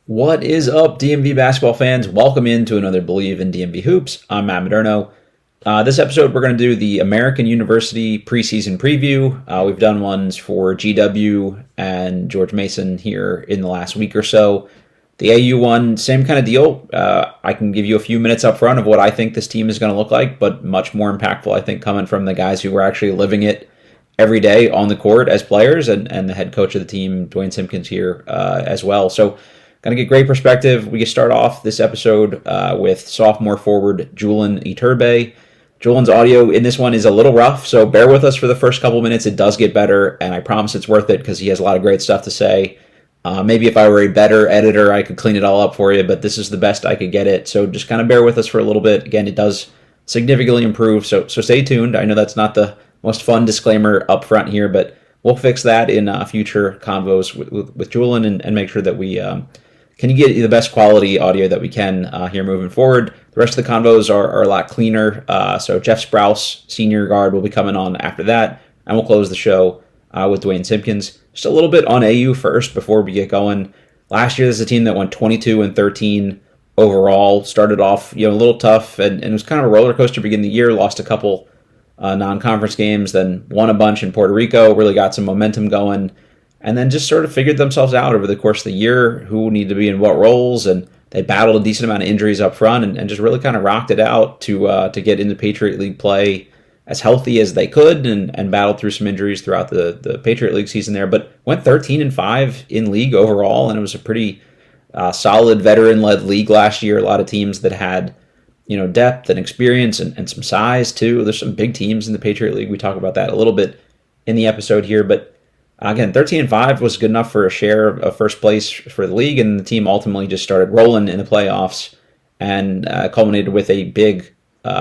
What is up, DMV basketball fans? Welcome into another Believe in DMV Hoops. I'm Matt Moderno. This episode, we're going to do the American University preseason preview. We've done ones for GW and George Mason here in the last week or so. The AU one, same kind of deal. I can give you a few minutes up front of what I think this team is going to look like, but much more impactful, I think, coming from the guys who were actually living it every day on the court as players and the head coach of the team, Duane Simpkins, here as well. So, going to get great perspective. We can start off this episode with sophomore forward Julen Iturbe. Julen's audio in this one is a little rough, so bear with us for the first couple minutes. It does get better, and I promise it's worth it because he has a lot of great stuff to say. Maybe if I were a better editor, I could clean it all up for you, but this is the best I could get it. So just kind of bear with us for a little bit. Again, it does significantly improve, so stay tuned. I know that's not the most fun disclaimer up front here, but we'll fix that in future convos with Julen and make sure that we can get the best quality audio that we can here moving forward. The rest of the convos are a lot cleaner. So Geoff Sprouse, senior guard, will be coming on after that, and we'll close the show with Duane Simpkins. Just a little bit on AU first before we get going. Last year, this is a team that went 22-13 overall. Started off a little tough, and it was kind of a roller coaster beginning of the year. Lost a couple non-conference games, then won a bunch in Puerto Rico. Really got some momentum going. And then just sort of figured themselves out over the course of the year, who needed to be in what roles, and they battled a decent amount of injuries up front and just really kind of rocked it out to get into Patriot League play as healthy as they could and battled through some injuries throughout the Patriot League season there, but went 13-5 in league overall, and it was a pretty solid veteran-led league last year. A lot of teams that had depth and experience and some size too. There's some big teams in the Patriot League. We talk about that a little bit in the episode here, but again, 13-5 was good enough for a share of first place for the league, and the team ultimately just started rolling in the playoffs and culminated with a big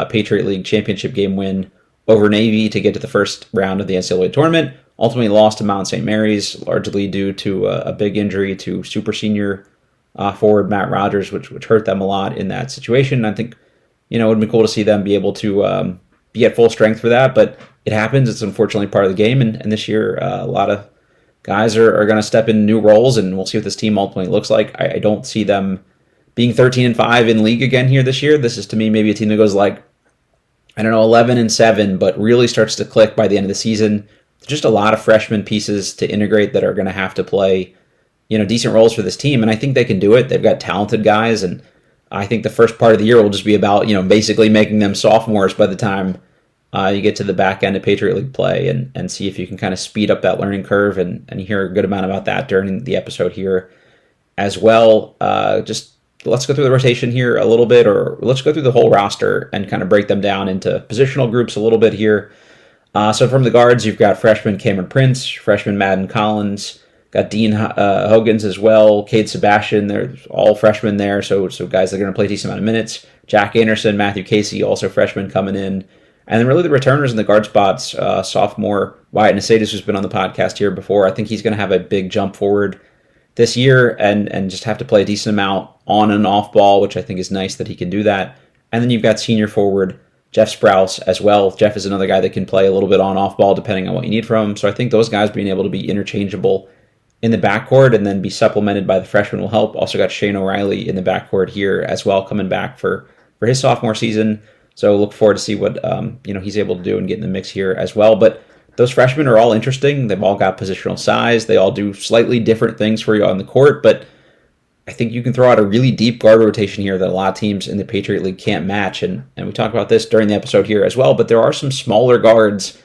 Patriot League championship game win over Navy to get to the first round of the NCAA tournament. Ultimately lost to Mount St. Mary's, largely due to a big injury to super senior forward Matt Rogers, which hurt them a lot in that situation. I think it would be cool to see them be able to be at full strength for that, but it happens. It's unfortunately part of the game, and this year a lot of guys are going to step in new roles, and we'll see what this team ultimately looks like. I don't see them being 13-5 in league again here this year. This is, to me, maybe a team that goes 11-7, but really starts to click by the end of the season. There's just a lot of freshman pieces to integrate that are going to have to play decent roles for this team, and I think they can do it. They've got talented guys, and I think the first part of the year will just be about basically making them sophomores by the time you get to the back end of Patriot League play and see if you can kind of speed up that learning curve, and you hear a good amount about that during the episode here as well. Just let's go through the rotation here a little bit, or let's go through the whole roster and kind of break them down into positional groups a little bit here. So from the guards, you've got freshman Cameron Prince, freshman Madden Collins, got Dean Hogans as well, Cade Sebastian. They're all freshmen there, so guys that are going to play a decent amount of minutes. Jack Anderson, Matthew Casey, also freshmen coming in. And then really the returners in the guard spots, sophomore Wyatt Nasadis, who's been on the podcast here before. I think he's going to have a big jump forward this year and just have to play a decent amount on and off ball, which I think is nice that he can do that. And then you've got senior forward Geoff Sprouse as well. Geoff is another guy that can play a little bit on-off ball depending on what you need from him. So I think those guys being able to be interchangeable in the backcourt and then be supplemented by the freshmen will help. Also got Shane O'Reilly in the backcourt here as well, coming back for his sophomore season. So look forward to see what he's able to do and get in the mix here as well. But those freshmen are all interesting. They've all got positional size. They all do slightly different things for you on the court. But I think you can throw out a really deep guard rotation here that a lot of teams in the Patriot League can't match. And we talk about this during the episode here as well. But there are some smaller guards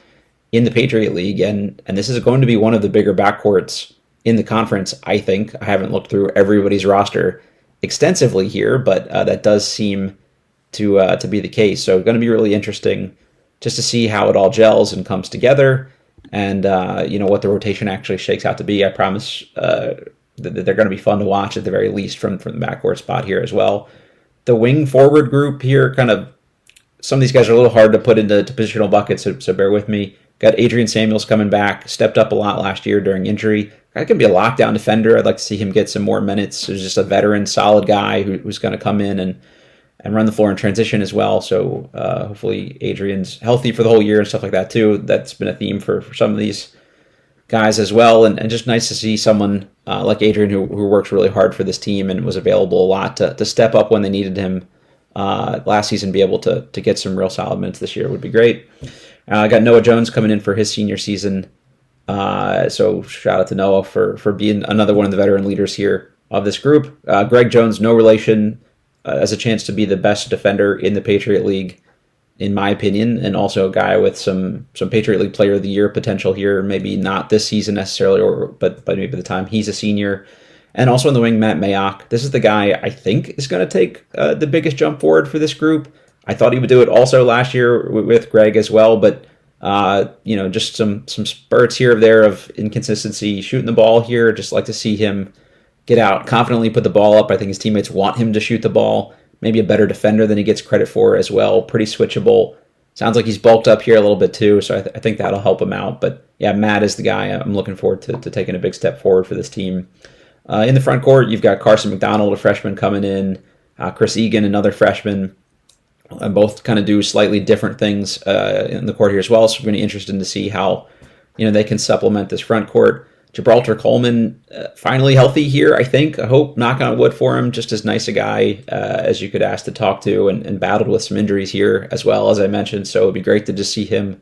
in the Patriot League. And this is going to be one of the bigger backcourts in the conference, I think. I haven't looked through everybody's roster extensively here, but that does seem to be the case. So it's going to be really interesting just to see how it all gels and comes together, and what the rotation actually shakes out to be. I promise that they're going to be fun to watch at the very least from the backcourt spot here as well. The wing forward group here, kind of some of these guys are a little hard to put into positional buckets, so bear with me. Got Adrian Samuels coming back, stepped up a lot last year during injury. Guy can be a lockdown defender. I'd like to see him get some more minutes. He's just a veteran, solid guy who's going to come in and run the floor in transition as well. So hopefully Adrian's healthy for the whole year and stuff like that too. That's been a theme for some of these guys as well, and just nice to see someone like Adrian who works really hard for this team and was available a lot to step up when they needed him last season, be able to get some real solid minutes this year would be great. I got Noah Jones coming in for his senior season. So shout out to Noah for being another one of the veteran leaders here of this group. Greg Jones, no relation, has a chance to be the best defender in the Patriot League, in my opinion, and also a guy with some Patriot League Player of the Year potential here. Maybe not this season necessarily, but maybe by the time he's a senior. And also on the wing, Matt Mayock. This is the guy I think is going to take the biggest jump forward for this group. I thought he would do it also last year with Greg as well, but just some spurts here or there of inconsistency shooting the ball here. Just like to see him get out, confidently put the ball up. I think his teammates want him to shoot the ball. Maybe a better defender than he gets credit for as well. Pretty switchable. Sounds like he's bulked up here a little bit too, so I think that'll help him out. But yeah, Matt is the guy I'm looking forward to taking a big step forward for this team. In the front court, you've got Carson McDonald, a freshman coming in, Chris Egan, another freshman. Both kind of do slightly different things in the court here as well. So we're going to be interested to see how they can supplement this front court. Gibraltar Coleman finally healthy here, I think. I hope, knock on wood for him. Just as nice a guy as you could ask to talk to, and battled with some injuries here as well, as I mentioned. So it'd be great to just see him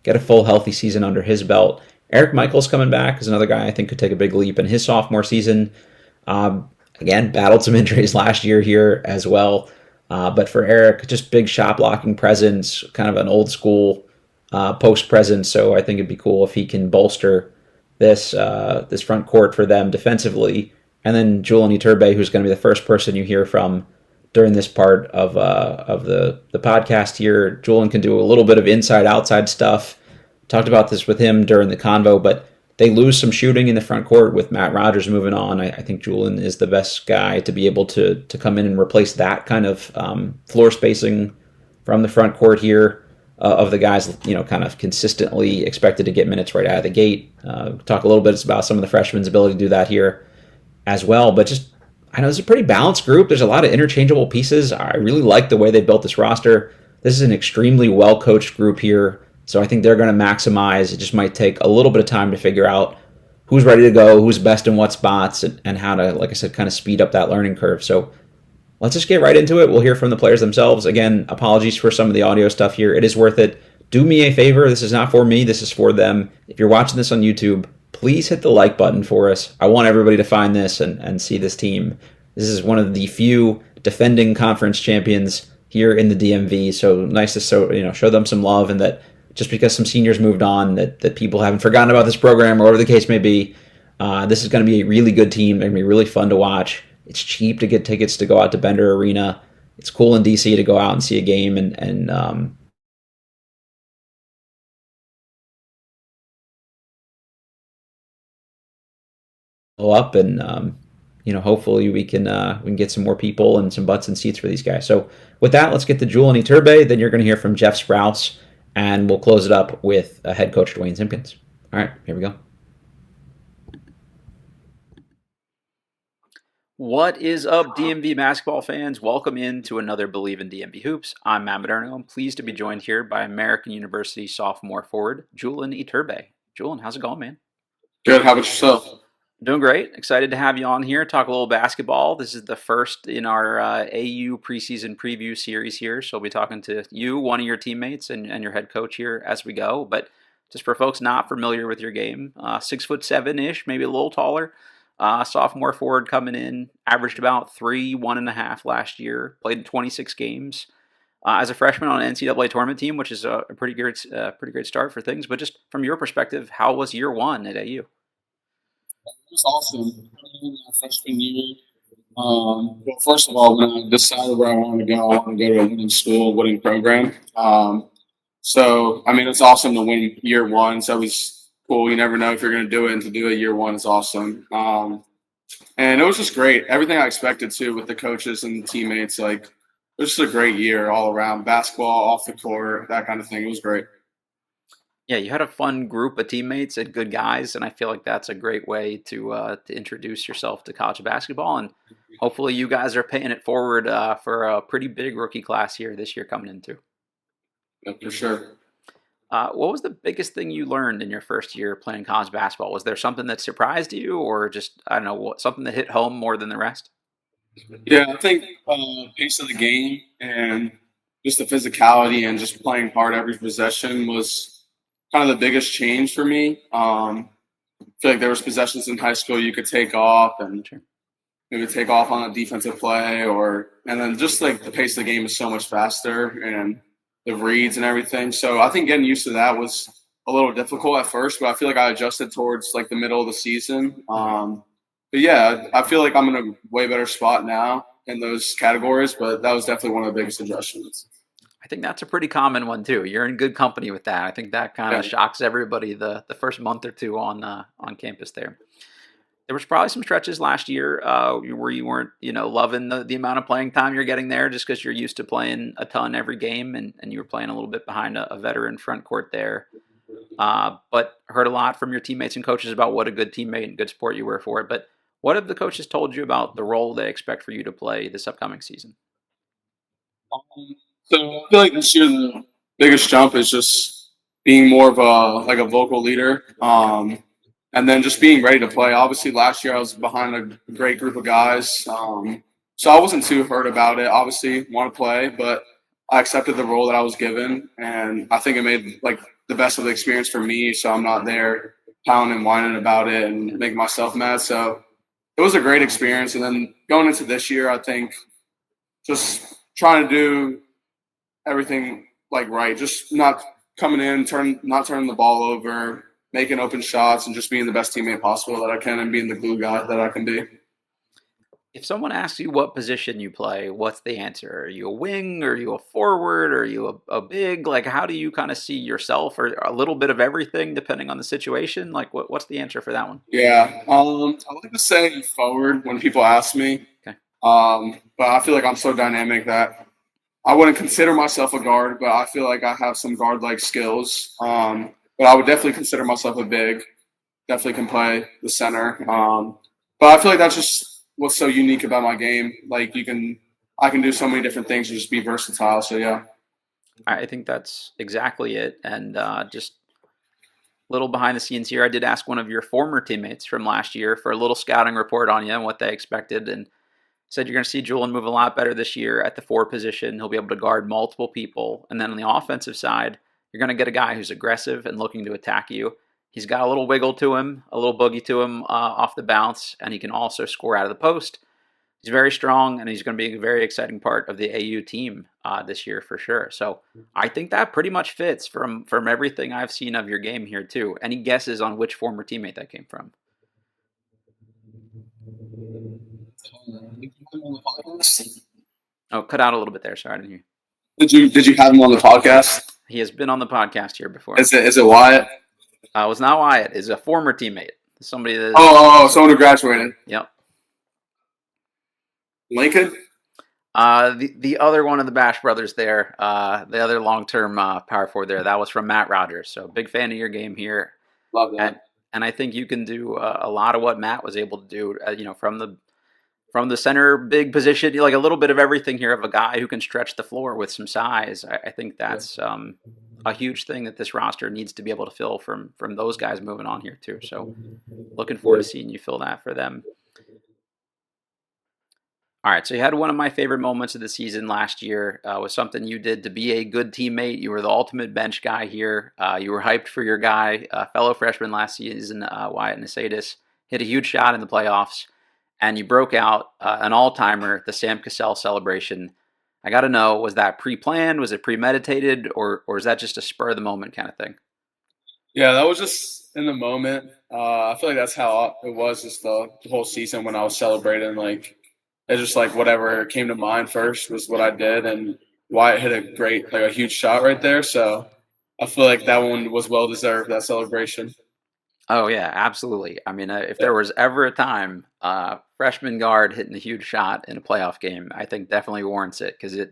get a full healthy season under his belt. Eric Michaels coming back is another guy I think could take a big leap in his sophomore season. Again, battled some injuries last year here as well. But for Eric, just big shot blocking presence, kind of an old school post presence. So I think it'd be cool if he can bolster this front court for them defensively. And then Julen Iturbe, who's going to be the first person you hear from during this part of the podcast here. Julen can do a little bit of inside-outside stuff. Talked about this with him during the convo, but they lose some shooting in the front court with Matt Rogers moving on. I think Julen is the best guy to be able to come in and replace that kind of floor spacing from the front court here. Of the guys, kind of consistently expected to get minutes right out of the gate. Talk a little bit about some of the freshmen's ability to do that here as well. But just, I know it's a pretty balanced group. There's a lot of interchangeable pieces. I really like the way they built this roster. This is an extremely well-coached group here. So I think they're going to maximize. It just might take a little bit of time to figure out who's ready to go, who's best in what spots, and how to, like I said, kind of speed up that learning curve. So let's just get right into it. We'll hear from the players themselves. Again, apologies for some of the audio stuff here. It is worth it. Do me a favor. This is not for me. This is for them. If you're watching this on YouTube, please hit the like button for us. I want everybody to find this and see this team. This is one of the few defending conference champions here in the DMV. So nice to show them some love, and that just because some seniors moved on, that people haven't forgotten about this program or whatever the case may be. This is going to be a really good team. They're going to be really fun to watch. It's cheap to get tickets to go out to Bender Arena. It's cool in DC to go out and see a game and go up and hopefully we can get some more people and some butts and seats for these guys. So with that, let's get to Julen Iturbe. Then you're going to hear from Geoff Sprouse, and we'll close it up with head coach Duane Simpkins. All right, here we go. What is up, DMV basketball fans? Welcome into another Believe in DMV Hoops. I'm Matt Moderno. I'm pleased to be joined here by American University sophomore forward, Julen Iturbe. Julen, how's it going, man? Good. How about yourself? Doing great. Excited to have you on here, talk a little basketball. This is the first in our AU preseason preview series here, so we'll be talking to you, one of your teammates, and your head coach here as we go. But just for folks not familiar with your game, 6'7" maybe a little taller. Sophomore forward coming in, averaged about 1.5 last year, played in 26 games. As a freshman on an NCAA tournament team, which is a pretty great start for things. But just from your perspective, how was year one at AU? It was awesome. Coming in my freshman year, well, first of all, when I decided where I wanted to go, I wanted to go to a winning school, winning program. So, I mean, it's awesome to win year one. It's always cool. You never know if you're going to do it, and to do it year one is awesome. And it was just great. Everything I expected to with the coaches and the teammates. Like, it was just a great year all around. Basketball, off the court, that kind of thing. It was great. Yeah, you had a fun group of teammates and good guys, and I feel like that's a great way to introduce yourself to college basketball. And hopefully you guys are paying it forward for a pretty big rookie class here this year coming into. Yeah, for sure. What was the biggest thing you learned in your first year playing college basketball? Was there something that surprised you, or just I don't know, something that hit home more than the rest? Yeah, I think pace of the game and just the physicality and just playing hard every possession was kind of the biggest change for me. I feel like there was possessions in high school you could take off and Sure. maybe take off on a defensive play, or and then just like the pace of the game is so much faster and the reads and everything. So I think getting used to that was a little difficult at first, but I feel like I adjusted towards like the middle of the season. But yeah, I feel like I'm in a way better spot now in those categories, but that was definitely one of the biggest adjustments. I think that's a pretty common one too. You're in good company with that. I think that kind Yeah. of shocks everybody the first month or two on campus there. There was probably some stretches last year where you weren't, loving the amount of playing time you're getting there just because you're used to playing a ton every game and you were playing a little bit behind a veteran front court there. But heard a lot from your teammates and coaches about what a good teammate and good sport you were for it. But what have the coaches told you about the role they expect for you to play this upcoming season? So I feel like this year the biggest jump is just being more of a vocal leader, and then just being ready to play. Obviously, last year I was behind a great group of guys, so I wasn't too hurt about it. Obviously, want to play, but I accepted the role that I was given, and I think it made like the best of the experience for me. So I'm not there pounding and whining about it and making myself mad. So it was a great experience, and then going into this year, I think just trying to do everything like right, just not coming in, not turning the ball over, making open shots, and just being the best teammate possible that I can, and being the glue guy that I can be. If someone asks you what position you play, what's the answer? Are you a wing? Are you a forward? Are you a big? Like, how do you kind of see yourself, or a little bit of everything depending on the situation? Like, what's the answer for that one? Yeah, I like to say forward when people ask me, Okay. but I feel like I'm so dynamic that I wouldn't consider myself a guard, but I feel like I have some guard-like skills. But I would definitely consider myself a big. Definitely can play the center. But I feel like that's just what's so unique about my game. Like I can do so many different things and just be versatile. So yeah. I think that's exactly it. And just little behind the scenes here, I did ask one of your former teammates from last year for a little scouting report on you and what they expected, and said you're going to see Julen move a lot better this year at the four position. He'll be able to guard multiple people, and then on the offensive side, you're going to get a guy who's aggressive and looking to attack you. He's got a little wiggle to him, a little boogie to him off the bounce, and he can also score out of the post. He's very strong, and he's going to be a very exciting part of the AU team this year for sure. So I think that pretty much fits from everything I've seen of your game here too. Any guesses on which former teammate that came from? Oh, cut out a little bit there. Sorry, I didn't hear. Did you have him on the podcast? He has been on the podcast here before. Is it Wyatt? It was not Wyatt. Is a former teammate. Somebody that. Someone who graduated. Yep. Lincoln. The other one of the Bash brothers there, the other long-term power forward there, that was from Matt Rogers. So big fan of your game here. Love that. And I think you can do a lot of what Matt was able to do, from the center big position, like a little bit of everything here of a guy who can stretch the floor with some size. I think that's a huge thing that this roster needs to be able to fill from those guys moving on here too. So looking forward to seeing you fill that for them. All right, so you had one of my favorite moments of the season last year. Was something you did to be a good teammate. You were the ultimate bench guy here. You were hyped for your guy, fellow freshman last season, Wyatt Nasadis. Hit a huge shot in the playoffs, and you broke out an all-timer, the Sam Cassell celebration. I got to know, was that pre-planned? Was it premeditated? Or is that just a spur-of-the-moment kind of thing? Yeah, that was just in the moment. I feel like that's how it was just the whole season when I was celebrating. Like, it's just like whatever came to mind first was what I did, and Wyatt hit a huge shot right there. So I feel like that one was well deserved, that celebration. Oh, yeah, absolutely. I mean, if there was ever a time freshman guard hitting a huge shot in a playoff game, I think definitely warrants it because it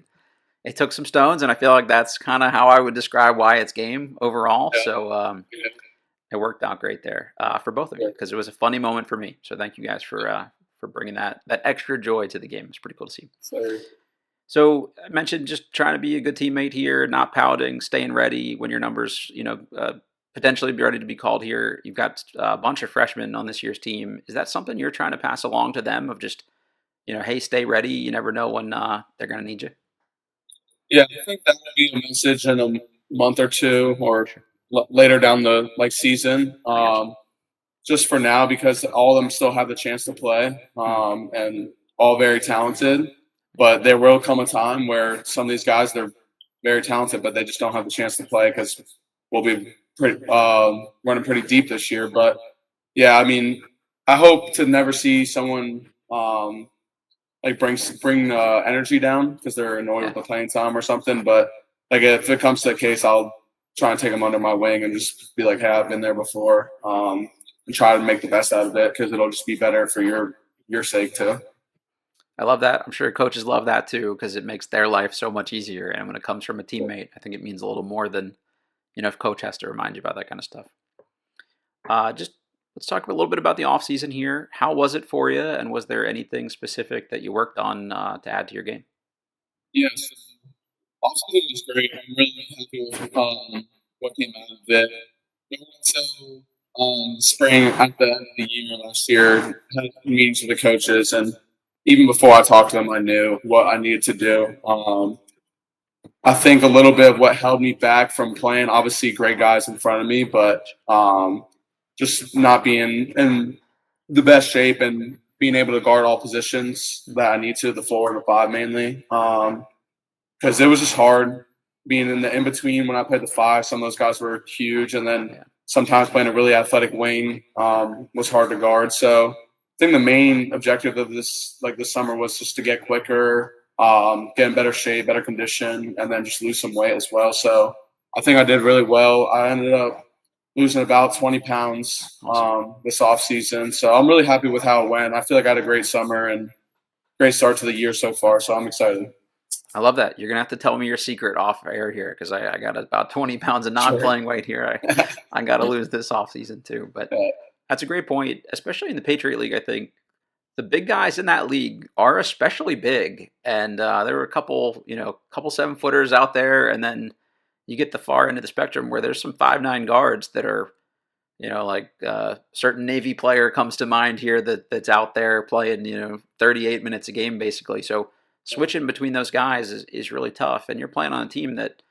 took some stones, and I feel like that's kind of how I would describe Wyatt's game overall. Yeah. So it worked out great there for both of you because it was a funny moment for me. So thank you guys for bringing that extra joy to the game. It's pretty cool to see. So, So I mentioned just trying to be a good teammate here, not pouting, staying ready when your numbers, potentially be ready to be called here. You've got a bunch of freshmen on this year's team. Is that something you're trying to pass along to them of just, hey, stay ready. You never know when they're going to need you. Yeah, I think that would be a message in a month or two, or Sure. later down the season. I got you. Just for now, because all of them still have the chance to play, Hmm. and all very talented. But there will come a time where some of these guys, they're very talented, but they just don't have the chance to play because we'll be running pretty deep this year. But yeah, I mean, I hope to never see someone like bring energy down because they're annoyed with Yeah. the playing time or something. But like if it comes to the case, I'll try and take them under my wing and just be like, "Hey, I've been there before," and try to make the best out of it because it'll just be better for your sake too. I love that. I'm sure coaches love that too because it makes their life so much easier. And when it comes from a teammate, I think it means a little more than, if coach has to remind you about that kind of stuff. Just let's talk a little bit about the off season here. How was it for you? And was there anything specific that you worked on to add to your game? Yes, offseason was great. I'm really happy with what came out of it. We went until spring at the end of the year last year, had meetings with the coaches, and even before I talked to them, I knew what I needed to do. I think a little bit of what held me back from playing, obviously, great guys in front of me, but just not being in the best shape and being able to guard all positions that I need to, the 4 and the 5 mainly. Because it was just hard being in the in between when I played the 5. Some of those guys were huge, and then Yeah. sometimes playing a really athletic wing was hard to guard. So I think the main objective of this summer was just to get quicker, get in better shape, better condition, and then just lose some weight as well. So I think I did really well. I ended up losing about 20 pounds Awesome. this off season. So I'm really happy with how it went. I feel like I had a great summer and great start to the year so far. So I'm excited. I love that. You're gonna have to tell me your secret off air here because I got about 20 pounds of Sure. non-playing weight here. I got to lose this off season too. But that's a great point, especially in the Patriot League. I think the big guys in that league are especially big, and there were a couple 7-footers out there, and then you get the far end of the spectrum where there's some 5'9" guards that are, like certain Navy player comes to mind here that's out there playing, 38 minutes a game basically. So switching between those guys is really tough, and you're playing on a team that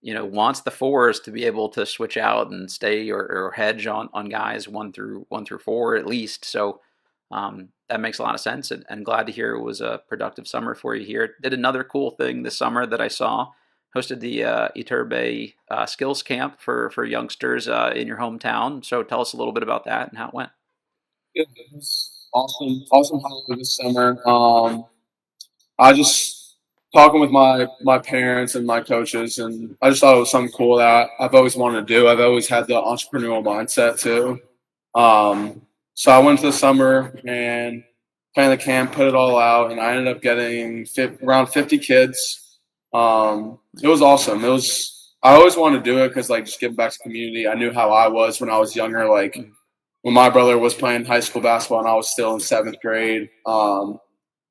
wants the fours to be able to switch out and stay or hedge on guys one through four at least. So that makes a lot of sense, and glad to hear it was a productive summer for you here. Did another cool thing this summer that I saw. Hosted the Iturbe skills camp for youngsters in your hometown. So tell us a little bit about that and how it went. Yeah, it was awesome holiday this summer. I just talking with my parents and my coaches, and I just thought it was something cool that I've always wanted to do. I've always had the entrepreneurial mindset too. So I went to the summer and planned the camp, put it all out, and I ended up getting around 50 kids. It was awesome. It was. I always wanted to do it because like just giving back to the community. I knew how I was when I was younger. Like Mhm. when my brother was playing high school basketball and I was still in 7th grade.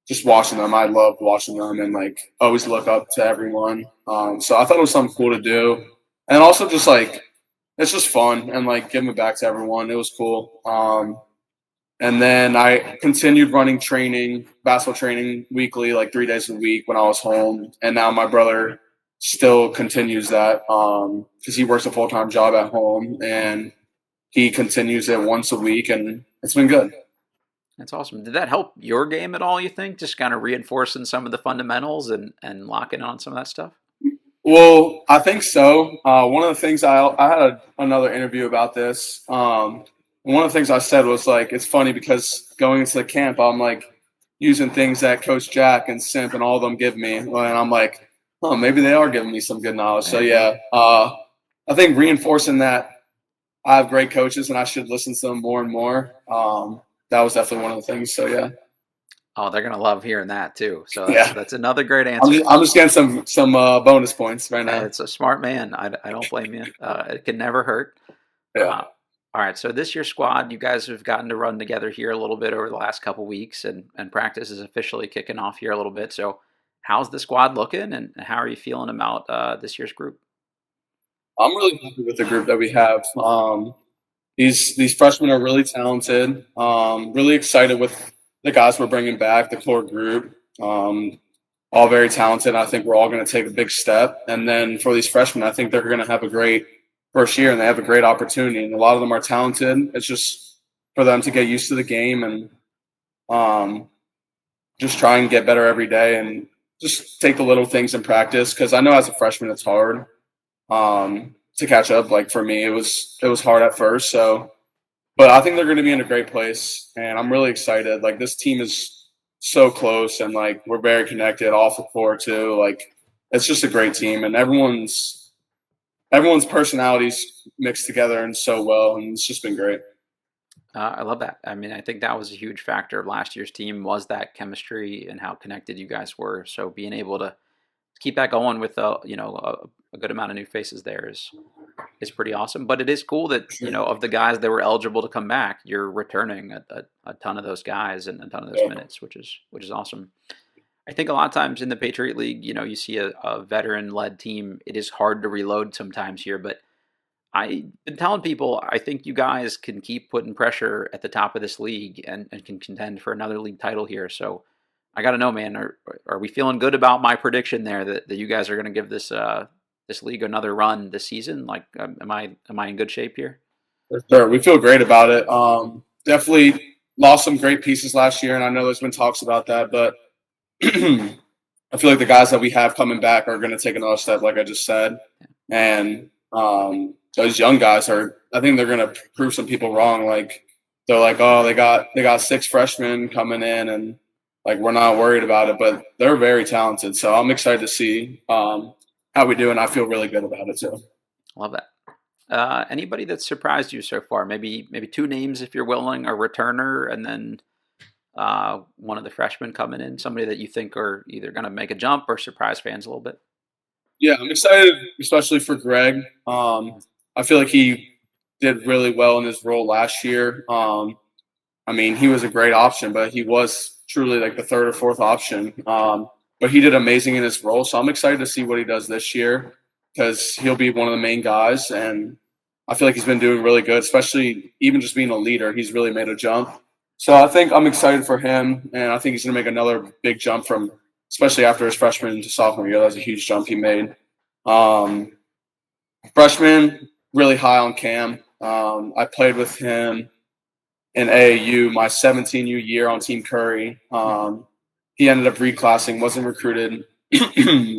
Just watching them, I loved watching them and like always look up to everyone. So I thought it was something cool to do, and also just like it's just fun and like giving it back to everyone. It was cool. And then I continued running training, basketball training weekly, like 3 days a week when I was home. And now my brother still continues that because he works a full time job at home and he continues it once a week, and it's been good. That's awesome. Did that help your game at all, you think? Just kind of reinforcing some of the fundamentals and locking on some of that stuff? Well, I think so. One of the things I had another interview about this. One of the things I said was like it's funny because going into the camp, I'm like using things that Coach Jack and Simp and all of them give me, and I'm like, oh, maybe they are giving me some good knowledge. So There you go. yeah, I think reinforcing that I have great coaches and I should listen to them more and more. That was definitely one of the things. So yeah, Oh, they're gonna love hearing that too. So that's yeah. that's another great I'm answer. just, I'm just getting some bonus points right now. It's a smart man. I don't blame you. It can never hurt. Yeah. Uh, all right. So this year's squad, you guys have gotten to run together here a little bit over the last couple weeks, and practice is officially kicking off here a little bit. So how's the squad looking, and how are you feeling about this year's group? I'm really happy with the group that we have. These freshmen are really talented. Really excited with the guys we're bringing back, the core group. All very talented. I think we're all going to take a big step. And then for these freshmen, I think they're going to have a great first year and they have a great opportunity. And a lot of them are talented. It's just for them to get used to the game and um, just try and get better every day and just take the little things in practice. Because I know as a freshman, it's hard to catch up. Like for me, it was hard at first. So, but I think they're going to be in a great place, and I'm really excited. Like this team is so close, and like we're very connected off the court too. Like it's just a great team, and everyone's personalities mixed together and so well, and it's just been great. I love that. I mean, I think that was a huge factor of last year's team was that chemistry and how connected you guys were. So being able to keep that going with a good amount of new faces there is pretty awesome. But it is cool that Sure. of the guys that were eligible to come back, you're returning a ton of those guys and a ton of those Yeah. minutes, which is awesome. I think a lot of times in the Patriot League, you see a veteran led team. It is hard to reload sometimes here, but I've been telling people I think you guys can keep putting pressure at the top of this league and can contend for another league title here. So I got to know, man, are we feeling good about my prediction there that you guys are going to give this league another run this season? Like, am I in good shape here? For sure. We feel great about it. Definitely lost some great pieces last year, and I know there's been talks about that, but I feel like the guys that we have coming back are going to take another step, like I just said. And those young guys are, I think they're going to prove some people wrong. Like they're like, oh, they got six freshmen coming in, and like we're not worried about it, but they're very talented. So I'm excited to see how we do, and I feel really good about it too. Love that. Anybody that surprised you so far? Maybe two names if you're willing, a returner, and then one of the freshmen coming in, somebody that you think are either going to make a jump or surprise fans a little bit. Yeah, I'm excited, especially for Greg. I feel like he did really well in his role last year. I mean, he was a great option, but he was truly like the third or fourth option. But he did amazing in his role, so I'm excited to see what he does this year because he'll be one of the main guys, and I feel like he's been doing really good, especially even just being a leader. He's really made a jump. So I think I'm excited for him, and I think he's going to make another big jump from, especially after his freshman to sophomore year. That was a huge jump he made. Um, Freshman, really high on Cam. I played with him in AAU my 17U year on Team Curry. He ended up reclassing, wasn't recruited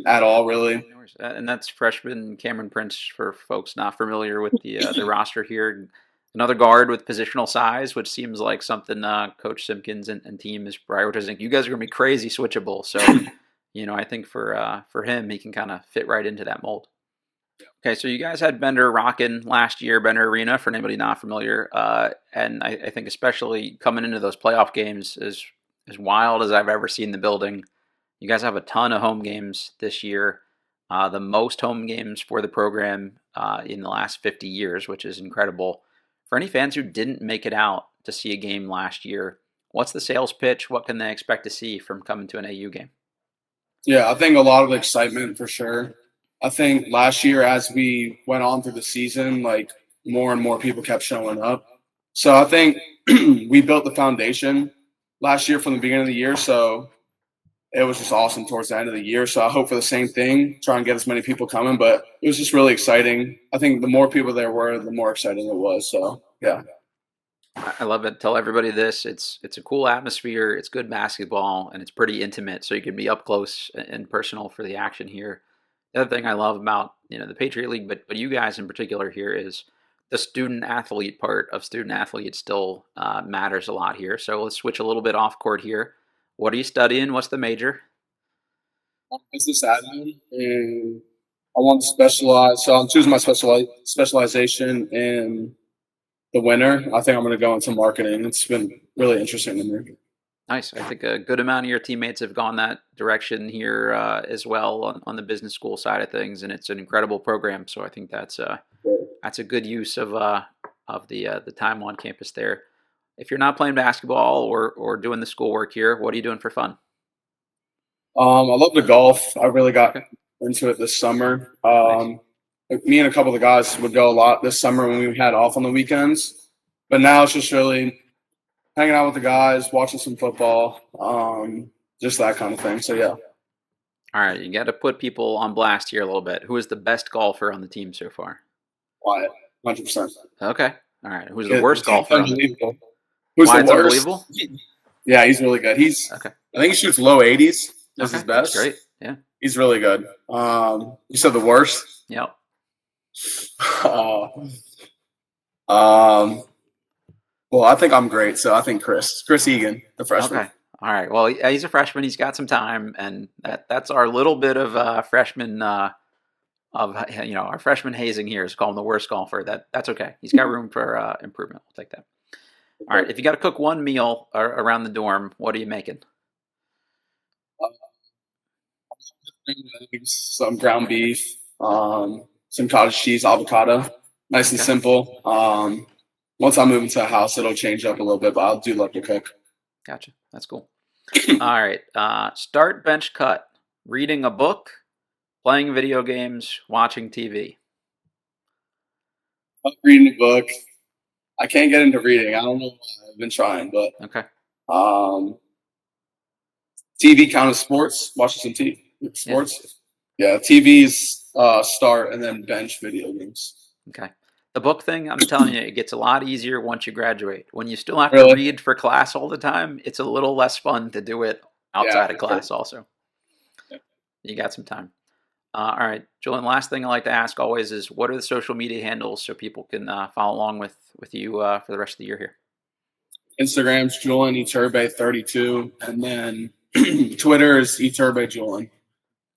at all, really. No worries. And that's freshman Cameron Prince for folks not familiar with the roster here. Another guard with positional size, which seems like something Coach Simpkins and team is prioritizing. You guys are going to be crazy switchable, so I think for him, he can kind of fit right into that mold. Okay, so you guys had Bender rocking last year, Bender Arena, for anybody not familiar, and I think especially coming into those playoff games, as wild as I've ever seen the building. You guys have a ton of home games this year, the most home games for the program in the last 50 years, which is incredible. For any fans who didn't make it out to see a game last year, what's the sales pitch? What can they expect to see from coming to an AU game? Yeah, I think a lot of excitement for sure. I think last year, as we went on through the season, like more and more people kept showing up. So I think we built the foundation last year from the beginning of the year. So it was just awesome towards the end of the year. So I hope for the same thing, try and get as many people coming. But it was just really exciting. I think the more people there were, the more exciting it was. So yeah. I love it. Tell everybody this. It's a cool atmosphere. It's good basketball, and it's pretty intimate, so you can be up close and personal for the action here. The other thing I love about the Patriot League, but you guys in particular here is the student athlete part of student athlete still matters a lot here. So let's switch a little bit off court here. What are you studying? What's the major? Business admin, and I want to specialize. So I'm choosing my specialization in the winter. I think I'm going to go into marketing. It's been really interesting to me. Nice. I think a good amount of your teammates have gone that direction here as well on the business school side of things, and it's an incredible program. So I think that's a good use of the time on campus there. If you're not playing basketball or doing the schoolwork here, what are you doing for fun? I love the golf. I really got into it this summer. Me and a couple of the guys would go a lot this summer when we had off on the weekends. But now it's just really hanging out with the guys, watching some football, just that kind of thing. So yeah, All right, you got to put people on blast here a little bit. Who is the best golfer on the team so far? Wyatt, 100%. Okay. All right. Who's the worst golfer on the team? Unbelievable. Who's the Wyatt's worst? unbelievable? Yeah, he's really good. Okay. I think he shoots low 80s. That's Okay. his best. That's great. Yeah. He's really good. You said the worst? Yep. Well, I think I'm great. So I think Chris Egan, the freshman. Okay. All right. Well, he's a freshman. He's got some time, and that's our little bit of freshman our freshman hazing here is called him the worst golfer. That's okay. He's got room for improvement. We'll take that. All right. If you got to cook one meal around the dorm, what are you making? Some ground beef, some cottage cheese, avocado. Nice and simple. Once I move into a house, it'll change up a little bit, but I do love to cook. Gotcha. That's cool. All right. Start, bench, cut. Reading a book, playing video games, watching TV. I'm reading a book. I can't get into reading. I don't know why. I've been trying, but Okay. TV count as sports. Watching some TV sports. Yeah, TV's start and then bench video games. Okay. The book thing, I'm telling you, it gets a lot easier once you graduate. When you still have to read for class all the time, it's a little less fun to do it outside of class also. Yeah. You got some time. All right, Julen, last thing I like to ask always is, what are the social media handles so people can follow along with you for the rest of the year here? Instagram's Julen Iturbe 32, and then Twitter is Iturbe Julen.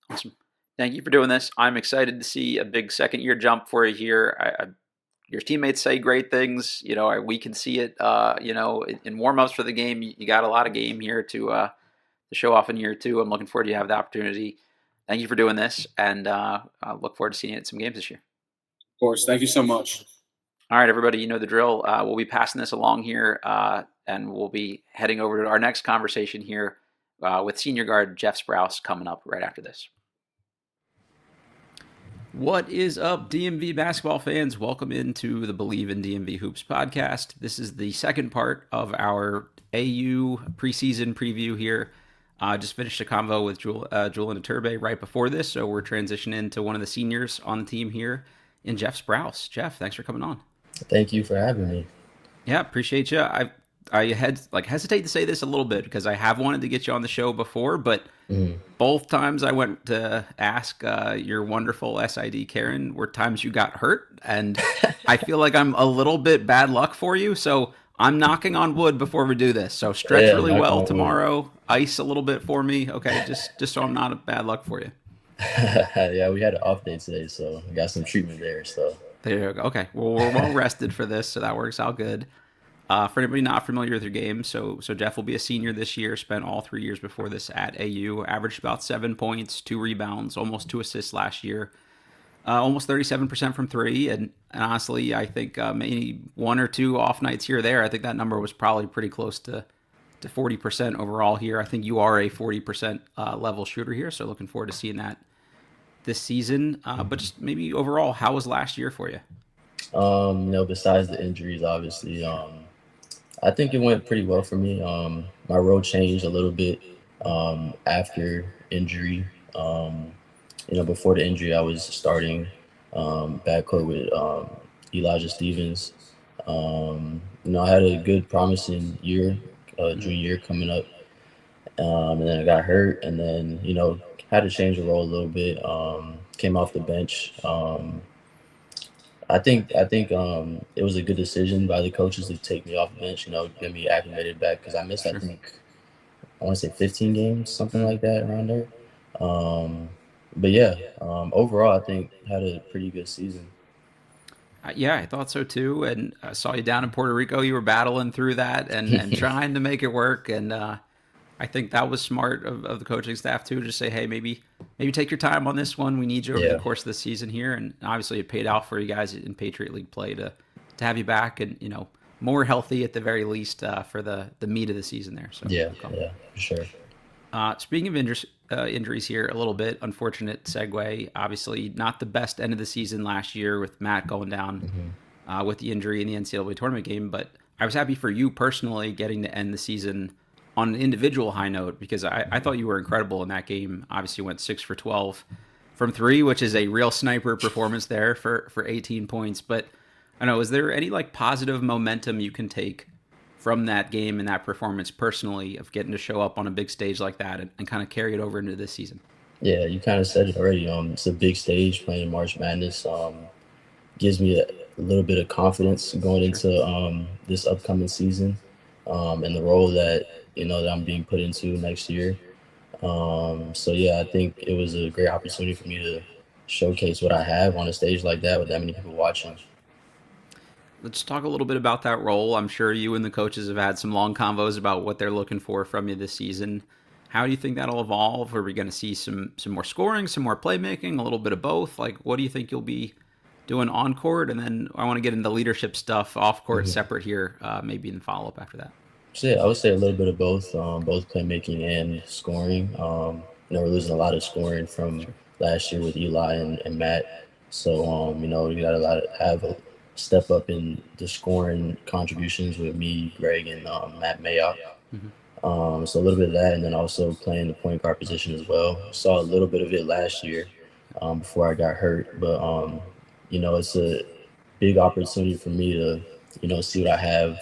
Awesome. Thank you for doing this. I'm excited to see a big second-year jump for you here. Your teammates say great things. We can see it. In warm-ups for the game, you got a lot of game here to show off in year two. I'm looking forward to have the opportunity. Thank you for doing this, and I look forward to seeing you at some games this year. Of course. Thank you so much. All right, everybody, you know the drill. We'll be passing this along here, and we'll be heading over to our next conversation here with senior guard Geoff Sprouse coming up right after this. What is up, DMV basketball fans? Welcome into the Believe in DMV Hoops podcast. This is the second part of our AU preseason preview here. Just finished a convo with Julen Iturbe right before this, so we're transitioning into one of the seniors on the team here in Geoff Sprouse. Geoff, thanks for coming on. Thank you for having me. Yeah, appreciate you. I had hesitate to say this a little bit because I have wanted to get you on the show before, but both times I went to ask your wonderful SID Karen were times you got hurt, and I feel like I'm a little bit bad luck for you, so I'm knocking on wood before we do this. So stretch really well tomorrow. Ice a little bit for me, okay? Just so I'm not a bad luck for you. Yeah, we had an off day today, so we got some treatment there. So there you go. Okay, well, we're well rested for this, so that works out good. For anybody not familiar with your game, so Geoff will be a senior this year, spent all 3 years before this at AU, averaged about 7 points, 2 rebounds, almost 2 assists last year, almost 37% from three, and honestly, I think maybe 1 or 2 off nights here or there, I think that number was probably pretty close to 40% overall here. I think you are a 40% level shooter here, so looking forward to seeing that this season. But just maybe overall, how was last year for you? Besides the injuries, obviously, I think it went pretty well for me. My role changed a little bit after injury. Before the injury, I was starting backcourt with Elijah Stevens. I had a good, promising year, junior year coming up, and then I got hurt, and then had to change the role a little bit. Came off the bench. I think it was a good decision by the coaches to take me off the bench, get me acclimated back, because I missed, I think, I want to say 15 games, something like that around there. But yeah, overall, I think had a pretty good season. Yeah, I thought so too. And I saw you down in Puerto Rico. You were battling through that and trying to make it work. And I think that was smart of the coaching staff too, to say, hey, maybe take your time on this one. We need you over the course of the season here. And obviously it paid out for you guys in Patriot League play to have you back and, more healthy at the very least for the meat of the season there. So yeah, for sure. Speaking of injuries here a little bit. Unfortunate segue. Obviously, not the best end of the season last year with Matt going down with the injury in the NCAA tournament game. But I was happy for you personally getting to end the season on an individual high note because I thought you were incredible in that game. Obviously, went 6 for 12 from three, which is a real sniper performance there for 18 points. But I don't know, is there any like positive momentum you can take from that game and that performance personally of getting to show up on a big stage like that and kind of carry it over into this season? Yeah, you kind of said it already. It's a big stage playing in March Madness. Gives me a little bit of confidence going into this upcoming season, and the role that that I'm being put into next year. So yeah, I think it was a great opportunity for me to showcase what I have on a stage like that with that many people watching. Let's talk a little bit about that role. I'm sure you and the coaches have had some long convos about what they're looking for from you this season. How do you think that'll evolve? Are we going to see some more scoring, some more playmaking, a little bit of both? Like, what do you think you'll be doing on court? And then I want to get into leadership stuff off court separate here, maybe in the follow up after that. So yeah, I would say a little bit of both playmaking and scoring. We're losing a lot of scoring from last year with Eli and Matt. So we got have a step up in the scoring contributions with me, Greg, and Matt Mayock. So a little bit of that, and then also playing the point guard position as well. Saw a little bit of it last year before I got hurt, but it's a big opportunity for me to see what I have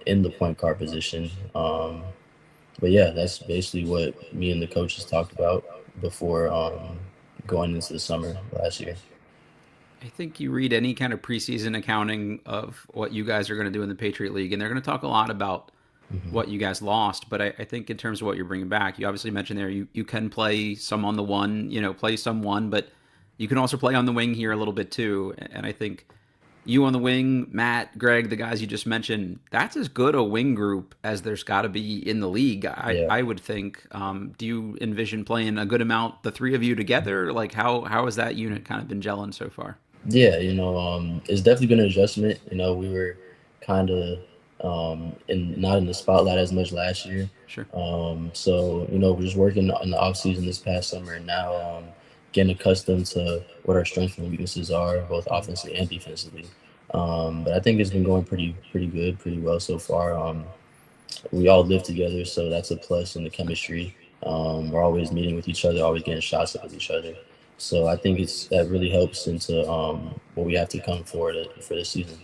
in the point guard position. But yeah, that's basically what me and the coaches talked about before going into the summer last year. I think you read any kind of preseason accounting of what you guys are going to do in the Patriot League, and they're going to talk a lot about what you guys lost. But I think in terms of what you're bringing back, you obviously mentioned there you can play some on the one, play some one, but you can also play on the wing here a little bit too. And I think you on the wing, Matt, Greg, the guys you just mentioned, that's as good a wing group as there's got to be in the league, I would think. Do you envision playing a good amount, the three of you together? Like, how has that unit kind of been gelling so far? Yeah, it's definitely been an adjustment. We were kind of not in the spotlight as much last year. Sure. So we're just working in the off season this past summer, and now getting accustomed to what our strengths and weaknesses are, both offensively and defensively. But I think it's been going pretty good, pretty well so far. We all live together, so that's a plus in the chemistry. We're always meeting with each other, always getting shots up with each other. So I think that really helps into what we have to come for this season.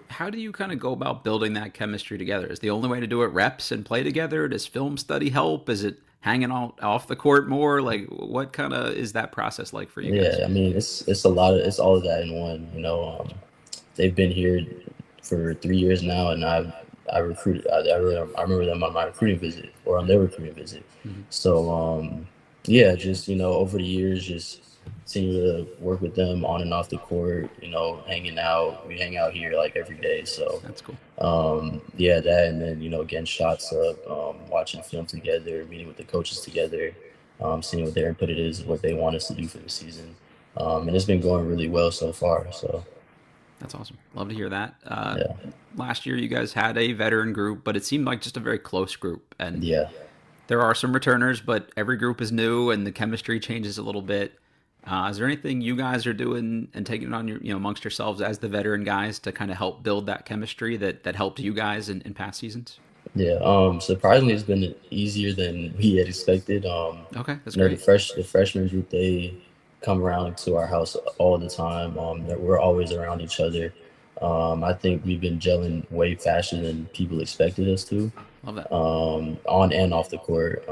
How do you kind of go about building that chemistry together? Is the only way to do it reps and play together? Does film study help? Is it hanging out off the court more? Like, what kind of is that process like for you guys? Yeah, I mean, it's it's all of that in one. They've been here for 3 years now, and I recruited. I remember them on my recruiting visit or on their recruiting visit. So yeah, just over the years, just continue to work with them on and off the court. Hanging out. We hang out here like every day. So That's cool. Yeah, that, and then getting shots up, watching film together, meeting with the coaches together, seeing what their input is, what they want us to do for the season, and it's been going really well so far. So That's awesome. Love to hear that. yeah, Last year, you guys had a veteran group, but it seemed like just a very close group. And yeah. there are some returners, but every group is new, and the chemistry changes a little bit. Is there anything you guys are doing and taking it on your, amongst yourselves as the veteran guys to kind of help build that chemistry that helped you guys in past seasons? Yeah, surprisingly, it's been easier than we had expected. Okay, that's great. The freshman group, they come around to our house all the time. We're always around each other. I think we've been gelling way faster than people expected us to, Love that. on and off the court.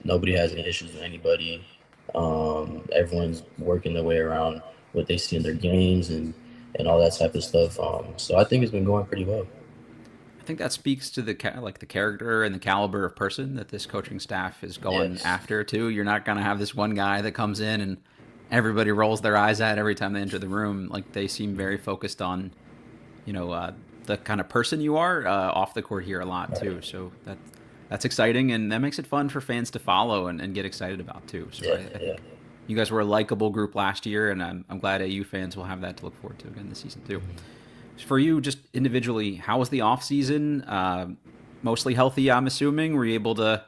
Nobody has any issues with anybody. Everyone's working their way around what they see in their games and all that type of stuff. So I think it's been going pretty well. I think that speaks to the character and the caliber of person that this coaching staff is going Yes. after too. You're not going to have this one guy that comes in and everybody rolls their eyes at every time they enter the room. Like, they seem very focused on, the kind of person you are off the court here a lot too. So that's exciting, and that makes it fun for fans to follow and get excited about too. So Yeah, I yeah. you guys were a likable group last year, and I'm glad AU fans will have that to look forward to again this season too. For you, just individually, how was the off season? Mostly healthy, I'm assuming. Were you able to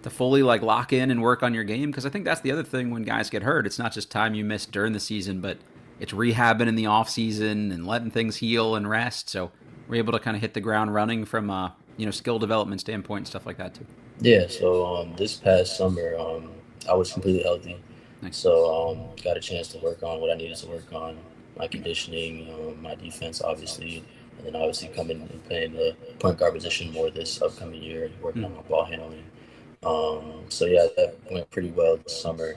to fully like lock in and work on your game? Because I think that's the other thing when guys get hurt. It's not just time you miss during the season, but it's rehabbing in the off season and letting things heal and rest. So we're able to kind of hit the ground running from a skill development standpoint and stuff like that too. Yeah, so this past summer, I was completely healthy. Nice. So got a chance to work on what I needed to work on, my conditioning, my defense, obviously, and then obviously coming and playing the point guard position more this upcoming year, working on my ball handling. So yeah, that went pretty well this summer.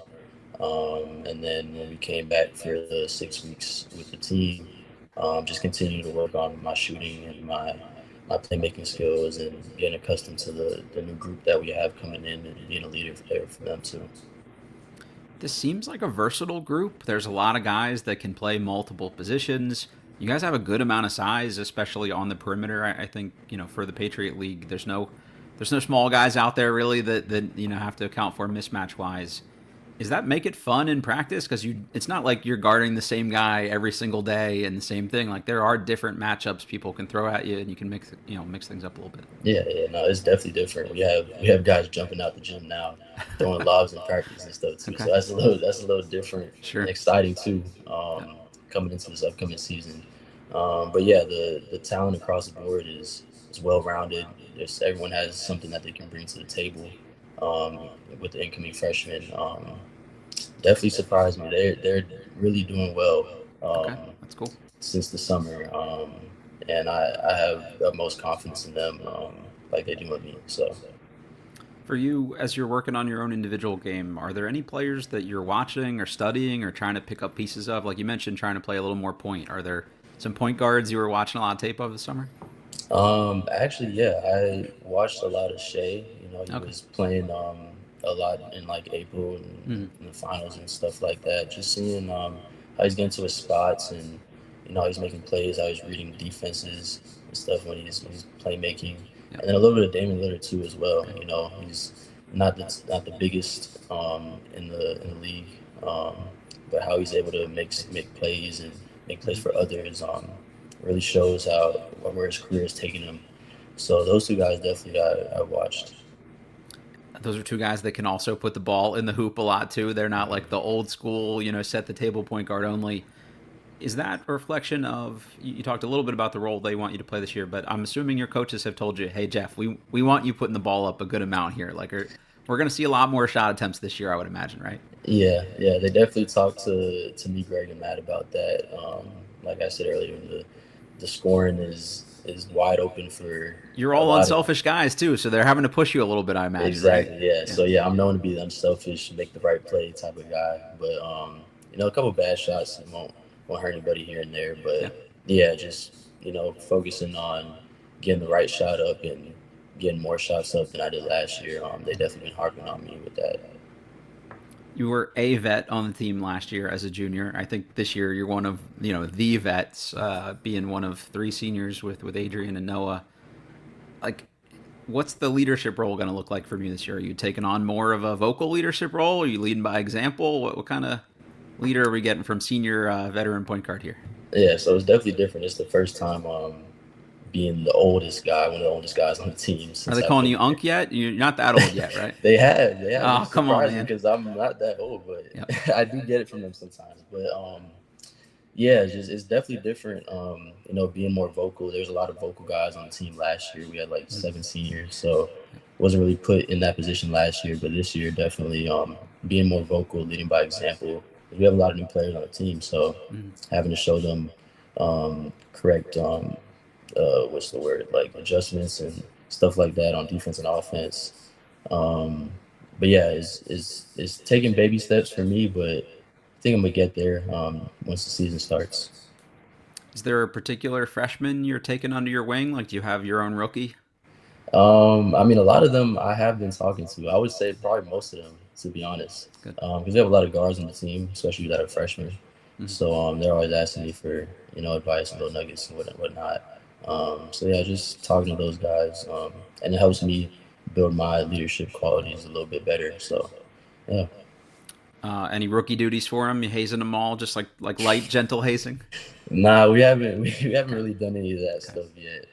And then when we came back for the 6 weeks with the team, just continued to work on my shooting and my playmaking skills and getting accustomed to the new group that we have coming in and being a leader there for them too. This seems like a versatile group. There's a lot of guys that can play multiple positions. You guys have a good amount of size, especially on the perimeter. I think for the Patriot League, there's no small guys out there really that have to account for mismatch wise. Does that make it fun in practice? Because it's not like you're guarding the same guy every single day and the same thing. Like there are different matchups people can throw at you, and you can mix things up a little bit. Yeah, no, it's definitely different. We have guys jumping out the gym now, throwing lobs in practice and stuff too. Okay. So that's a little different, Sure. and exciting too. Coming into this upcoming season, but yeah, the talent across the board is well rounded. Everyone has something that they can bring to the table. With the incoming freshmen, definitely surprised me. They're really doing well. Okay, that's cool. Since the summer, and I have the most confidence in them, like they do with me. So, For you, as you're working on your own individual game, are there any players that you're watching or studying or trying to pick up pieces of? Like you mentioned, trying to play a little more point. Are there some point guards you were watching a lot of tape of this summer? actually, yeah, I watched a lot of Shea. He Okay. was playing a lot in like April and in the finals and stuff like that. Just seeing how he's getting to his spots and how he's making plays, how he's reading defenses and stuff when he's playmaking. Yep. And then a little bit of Damian Lillard too as well. He's not the biggest in the league, but how he's able to make plays and make plays for others really shows where his career is taking him. So those two guys definitely I watched. Those are two guys that can also put the ball in the hoop a lot too. They're not like the old school, set the table point guard only. Is that a reflection of, you talked a little bit about the role they want you to play this year, but I'm assuming your coaches have told you, hey, Geoff, we want you putting the ball up a good amount here. Like, we're going to see a lot more shot attempts this year, I would imagine, right? Yeah, they definitely talked to me, Greg, and Matt about that. Like I said earlier, the scoring is wide open for. You're all unselfish guys too, so they're having to push you a little bit, I imagine. Exactly. Right? Yeah. So yeah, I'm known to be the unselfish, make the right play type of guy. But a couple bad shots won't hurt anybody here and there. But yeah, just focusing on getting the right shot up and getting more shots up than I did last year. They definitely been harping on me with that. You were a vet on the team last year as a junior. I think this year you're one of the vets, being one of three seniors with Adrian and Noah. Like, what's the leadership role going to look like for you this year? Are you taking on more of a vocal leadership role? Are you leading by example? What kind of leader are we getting from senior veteran point guard here? Yeah, so it's definitely different. It's the first time being the oldest guy, one of the oldest guys on the team. Are they calling you Unk yet? You're not that old yet, right? They have. Oh, come on, man. Because I'm not that old, but I do get it from them sometimes. But yeah, it's definitely different. Being more vocal. There's a lot of vocal guys on the team last year. We had like 7 seniors, so wasn't really put in that position last year. But this year, definitely being more vocal, leading by example. We have a lot of new players on the team, so having to show them correct. What's the word, like adjustments and stuff like that on defense and offense. But yeah, it's taking baby steps for me, but I think I'm gonna get there once the season starts. Is there a particular freshman you're taking under your wing? Like, do you have your own rookie? I mean, a lot of them I have been talking to. I would say probably most of them, to be honest, because we have a lot of guards on the team, especially that are freshmen. So they're always asking me for advice and little nuggets and whatnot. So yeah, just talking to those guys, and it helps me build my leadership qualities a little bit better. So yeah. Any rookie duties for him? You hazing them all, just like light, gentle hazing? Nah, we haven't really done any of that stuff yet.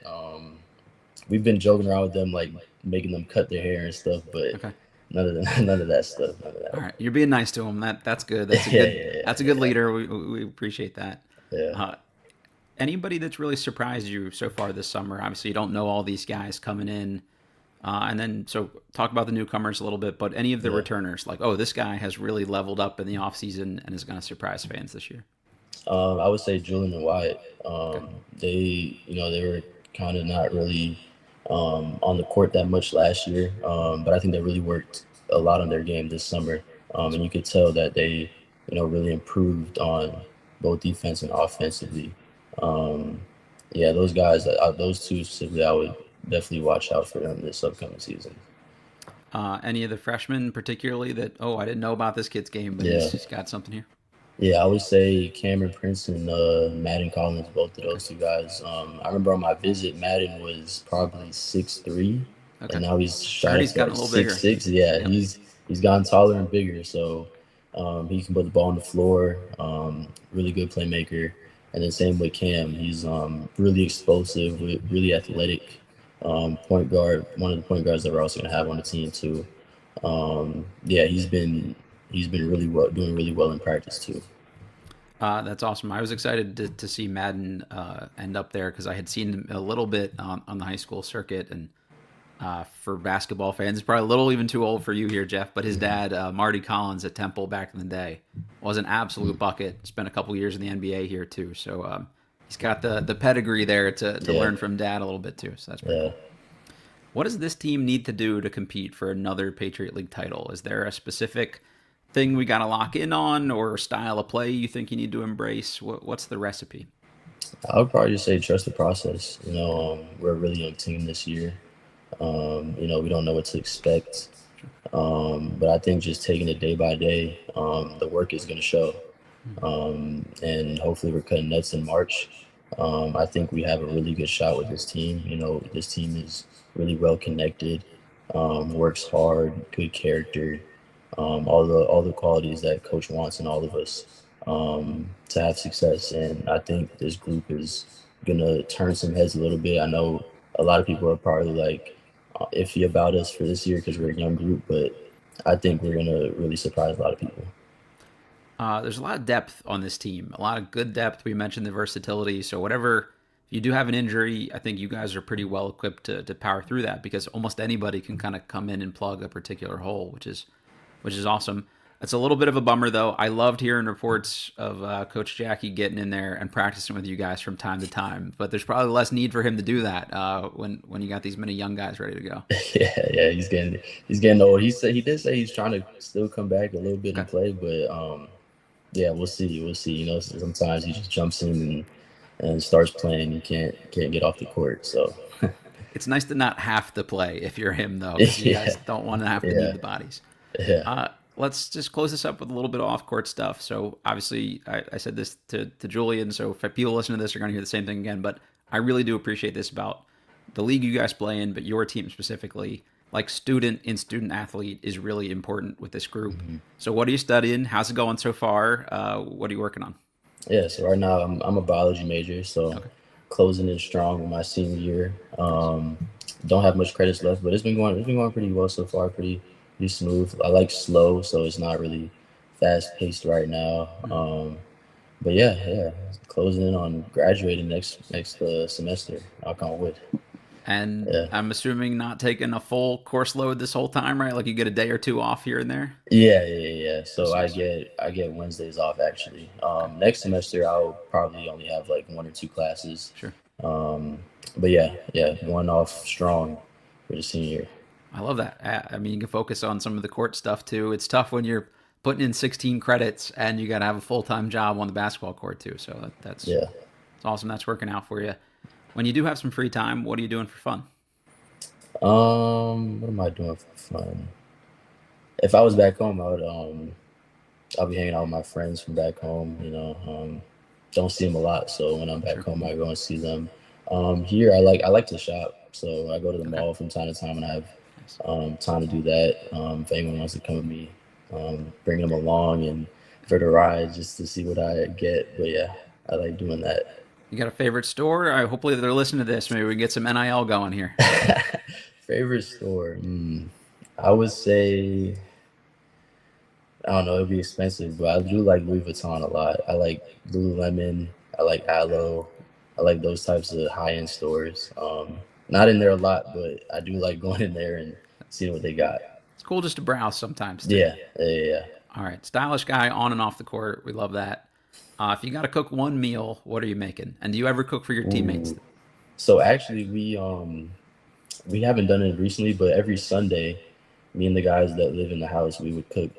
We've been joking around with them, like making them cut their hair and stuff, but none of that stuff. None of All that. right, you're being nice to him. That's good. That's a Yeah, good yeah, that's a good yeah, leader. We appreciate that. yeah. Uh, Anybody that's really surprised you so far this summer? Obviously, you don't know all these guys coming in. And then, so talk about the newcomers a little bit, but any of the Yeah. returners, like, oh, this guy has really leveled up in the offseason and is going to surprise fans this year. I would say Julen and Wyatt. Okay. They were kind of not really on the court that much last year, but I think they really worked a lot on their game this summer, and you could tell that they, really improved on both defense and offensively. Um, yeah, those guys, those two specifically, I would definitely watch out for them this upcoming season. Any of the freshmen, particularly, that, oh, I didn't know about this kid's game, but Yeah. he's got something here? Yeah, I would say Cameron Prince and Madden Collins, both of Okay. those two guys. I remember on my visit, Madden was probably 6'3", Okay. and now he's I shot heard up he's to gotten like a little bigger. 6'6". Yeah, Yep. he's gotten taller and bigger, so he can put the ball on the floor. Really good playmaker, and then same with Cam. He's really explosive, really athletic. Point guard, one of the point guards that we're also gonna have on the team too. Yeah, he's been doing really well in practice too. That's awesome. I was excited to see Madden end up there because I had seen him a little bit on the high school circuit. And for basketball fans, it's probably a little even too old for you here, Jeff, but his dad, Marty Collins at Temple back in the day, was an absolute bucket. Spent a couple years in the NBA here too. So he's got the pedigree there to Yeah, learn from dad a little bit too. So that's pretty yeah. cool. What does this team need to do to compete for another Patriot League title? Is there a specific thing we got to lock in on or style of play you think you need to embrace? What's the recipe? I would probably just say trust the process. We're a really young team this year. We don't know what to expect. But I think just taking it day by day, the work is going to show. And hopefully we're cutting nets in March. I think we have a really good shot with this team. This team is really well connected, works hard, good character, all the qualities that coach wants in all of us to have success. And I think this group is gonna turn some heads a little bit. I know a lot of people are probably like iffy about us for this year because we're a young group, but I think we're gonna really surprise a lot of people. There's a lot of depth on this team, a lot of good depth. We mentioned the versatility. So, whatever, if you do have an injury, I think you guys are pretty well equipped to power through that because almost anybody can kind of come in and plug a particular hole, which is awesome. It's a little bit of a bummer, though. I loved hearing reports of Coach Jackie getting in there and practicing with you guys from time to time. But there's probably less need for him to do that when you got these many young guys ready to go. Yeah, he's getting old. He did say he's trying to still come back a little bit and Okay. play, but yeah, we'll see. We'll see. Sometimes he just jumps in and starts playing. You can't get off the court. So It's nice to not have to play if you're him, though, because you yeah, guys don't want to have to yeah, need the bodies. yeah. Let's just close this up with a little bit of off-court stuff. So obviously, I said this to Julian. So if people listen to this, are going to hear the same thing again. But I really do appreciate this about the league you guys play in, but your team specifically. Like student and student athlete is really important with this group. Mm-hmm. So what are you studying? How's it going so far? What are you working on? Yeah, so right now I'm a biology major, so Okay, closing in strong with my senior year. nice. Don't have much credits left, but it's been going pretty well so far, pretty smooth. I like slow, so it's not really fast paced right now. But yeah, closing in on graduating next semester. Knock on wood. And Yeah. I'm assuming not taking a full course load this whole time, right? Like you get a day or two off here and there. Yeah. So That's I nice. get Wednesdays off actually. Okay, Next semester I'll probably only have like one or two classes. sure. But yeah, one off strong for the senior year. I love that. I mean, you can focus on some of the court stuff too. It's tough when you're putting in 16 credits and you got to have a full time job on the basketball court too. So that's Yeah. it's awesome. That's working out for you. When you do have some free time, what are you doing for fun? What am I doing for fun? If I was back home, I'll be hanging out with my friends from back home. Don't see them a lot, so when I'm back Sure. home, I go and see them. Here I like to shop, so I go to the Okay. mall from time to time, and I have Nice. time to do that. If anyone wants to come with me, bring them along and for the ride just to see what I get. But yeah, I like doing that. You got a favorite store? Hopefully they're listening to this. Maybe we can get some NIL going here. Favorite store? I would say I don't know. It'd be expensive, but I do like Louis Vuitton a lot. I like Lululemon. I like Alo. I like those types of high end stores. Not in there a lot, but I do like going in there and seeing what they got. It's cool just to browse sometimes too. Yeah. All right, stylish guy on and off the court. We love that. If you got to cook one meal, what are you making? And do you ever cook for your teammates? Ooh. So actually, we haven't done it recently, but every Sunday, me and the guys that live in the house, we would cook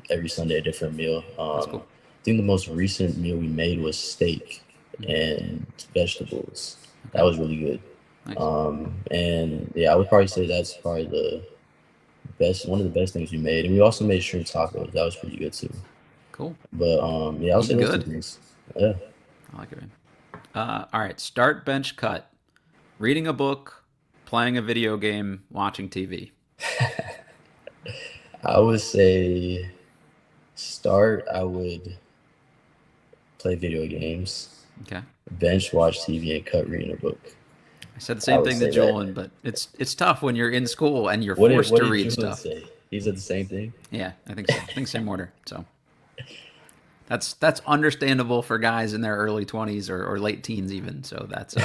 every Sunday a different meal. That's cool. I think the most recent meal we made was steak and vegetables. That was really good. Nice. And yeah, I would probably say that's probably one of the best things we made. And we also made shrimp tacos. That was pretty good too. Cool. But yeah, I'll say those two things. Yeah. I like it, man. All right, start, bench, cut. Reading a book, playing a video game, watching TV. I would say start, I would play video games. Okay. Bench, watch TV, and cut reading a book. I said the same thing to Julen, but it's tough when you're in school and you're forced to read stuff. Say? He said the same thing? Yeah, I think so. I think same order. So that's understandable for guys in their early 20s or late teens even. So that's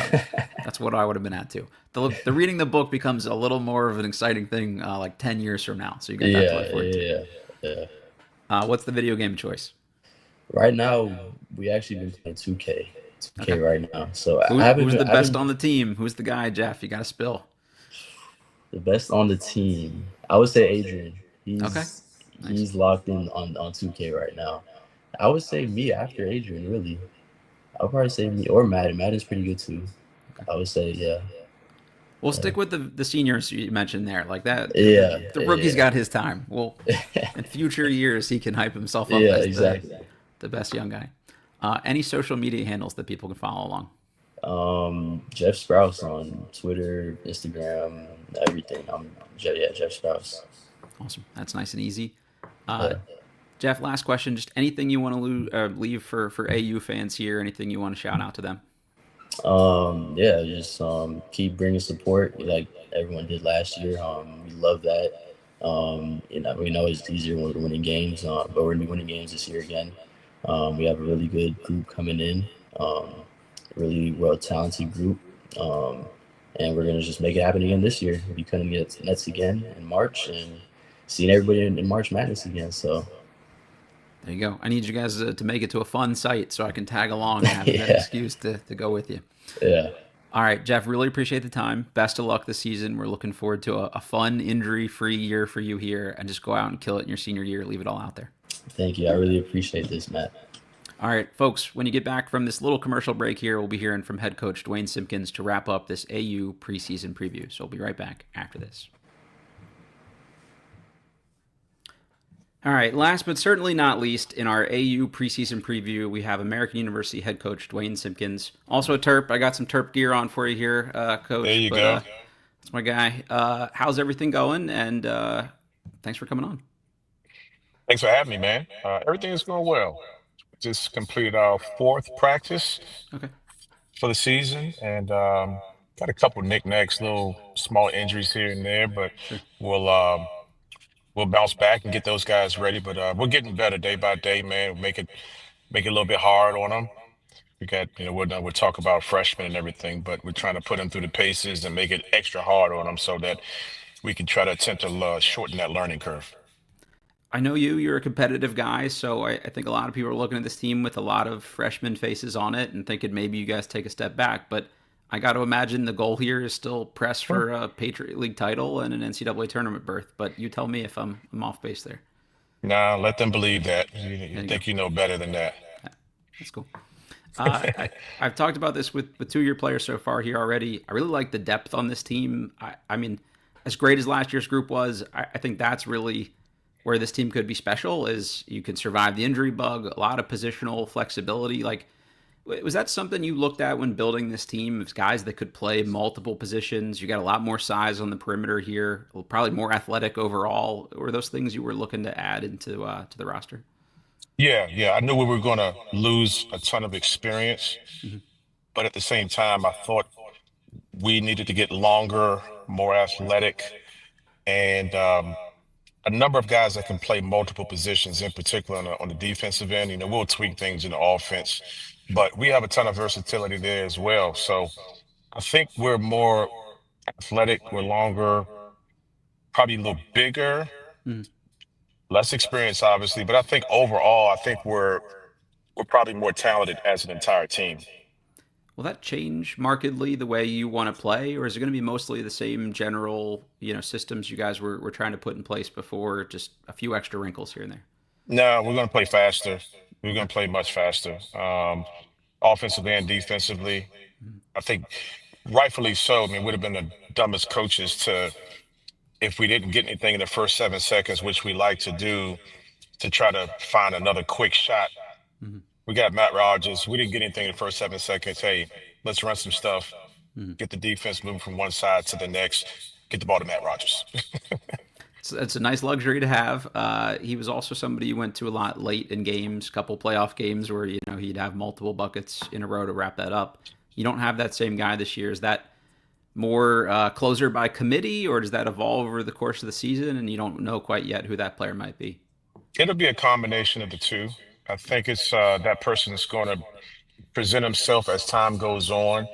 what I would have been at too. The reading the book becomes a little more of an exciting thing like 10 years from now. So you got that to look forward to. Yeah. What's the video game choice? Right now, we actually been playing 2K. 2K right now. So who's the best on the team? Who's the guy, Jeff? You got to spill. The best on the team, I would say Adrian. He's Nice. locked in on 2K right now. I would say me after Adrian, really. I would probably say me or Madden. Madden's pretty good too. Okay. I would say, yeah. We'll stick with the seniors you mentioned there, like that. Yeah. The rookie's got his time. Well, in future years, he can hype himself up as exactly. the best young guy. Any social media handles that people can follow along? Geoff Sprouse on Twitter, Instagram, everything. Geoff Sprouse. Awesome. That's nice and easy. Jeff, last question. Just anything you want to leave for AU fans here? Anything you want to shout out to them? Just keep bringing support like everyone did last year. We love that. We know it's easier when we're winning games, but we're gonna be winning games this year again. We have a really good group coming in, really well talented group, and we're gonna just make it happen again this year. We'll be coming against Nets again in March and seeing everybody in March Madness again. So. There you go. I need you guys to make it to a fun site so I can tag along and have that excuse to go with you. Yeah. All right, Jeff, really appreciate the time. Best of luck this season. We're looking forward to a fun, injury-free year for you here, and just go out and kill it in your senior year. Leave it all out there. Thank you. I really appreciate this, Matt. All right, folks, when you get back from this little commercial break here, we'll be hearing from head coach Duane Simpkins to wrap up this AU preseason preview. So we'll be right back after this. All right, last but certainly not least, in our AU preseason preview, we have American University head coach Duane Simpkins. Also a Terp. I got some Terp gear on for you here, Coach. There you go. That's my guy. How's everything going? And thanks for coming on. Thanks for having me, man. Everything is going well. Just completed our fourth practice for the season, and got a couple knickknacks, little small injuries here and there, but we'll bounce back and get those guys ready. But we're getting better day by day, man. Make it a little bit hard on them. We got, we'll talk about freshmen and everything, but we're trying to put them through the paces and make it extra hard on them so that we can try to attempt to shorten that learning curve. I know you're a competitive guy, so I think a lot of people are looking at this team with a lot of freshman faces on it and thinking maybe you guys take a step back. But I got to imagine the goal here is still press for a Patriot League title and an NCAA tournament berth. But you tell me if I'm off base there. Nah, let them believe that. You think you know better than that. That's cool. I've talked about this with two of your players so far here already. I really like the depth on this team. I mean, as great as last year's group was, I think that's really where this team could be special, is you can survive the injury bug, a lot of positional flexibility. Like, was that something you looked at when building this team? It's guys that could play multiple positions. You got a lot more size on the perimeter here, probably more athletic overall. Were those things you were looking to add into to the roster? Yeah. I knew we were going to lose a ton of experience, but at the same time, I thought we needed to get longer, more athletic and a number of guys that can play multiple positions, in particular on the defensive end. We'll tweak things in the offense, but we have a ton of versatility there as well. So I think we're more athletic, we're longer, probably a little bigger, Mhm. less experienced, obviously, but I think overall, I think we're probably more talented as an entire team. Will that change markedly the way you want to play, or is it going to be mostly the same general, systems you guys were trying to put in place before, just a few extra wrinkles here and there? No, we're going to play faster. We're Okay. going to play much faster, offensively and defensively. Mhm. I think rightfully so. I mean, we'd have been the dumbest coaches if we didn't get anything in the first 7 seconds, which we like to do, to try to find another quick shot. Mhm. We got Matt Rogers. We didn't get anything in the first 7 seconds. Hey, let's run some stuff, Mhm. get the defense moving from one side to the next, get the ball to Matt Rogers. It's a nice luxury to have. He was also somebody you went to a lot late in games, couple playoff games where he'd have multiple buckets in a row to wrap that up. You don't have that same guy this year. Is that more closer by committee, or does that evolve over the course of the season, and you don't know quite yet who that player might be? It'll be a combination of the two. I think it's that person is going to present himself as time goes on.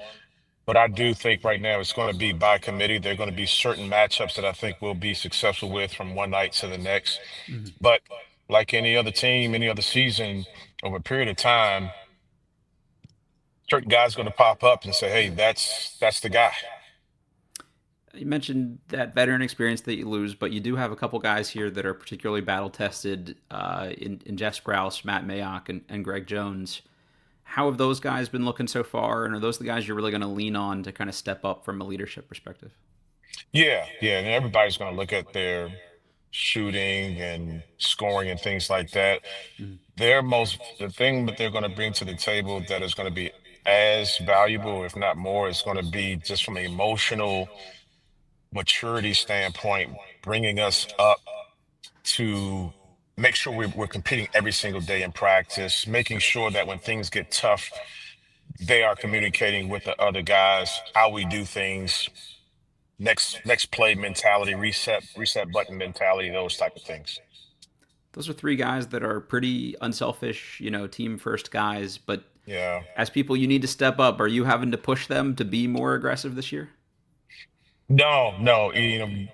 But I do think right now it's going to be by committee. There are going to be certain matchups that I think we'll be successful with from one night to the next. Mhm. But like any other team, any other season, over a period of time, certain guys going to pop up and say, "Hey, that's the guy." You mentioned that veteran experience that you lose, but you do have a couple guys here that are particularly battle tested in Geoff Sprouse, Matt Mayock, and Greg Jones. How have those guys been looking so far, and are those the guys you're really going to lean on to kind of step up from a leadership perspective? Yeah, yeah, and everybody's going to look at their shooting and scoring and things like that. Mhm. The thing that they're going to bring to the table that is going to be as valuable, if not more, is going to be just from an emotional maturity standpoint, bringing us up to make sure we're competing every single day in practice, making sure that when things get tough, they are communicating with the other guys how we do things, next play mentality, reset button mentality, those type of things. Those are three guys that are pretty unselfish, team first guys. But Yeah. as people, you need to step up. Are you having to push them to be more aggressive this year? No, no, you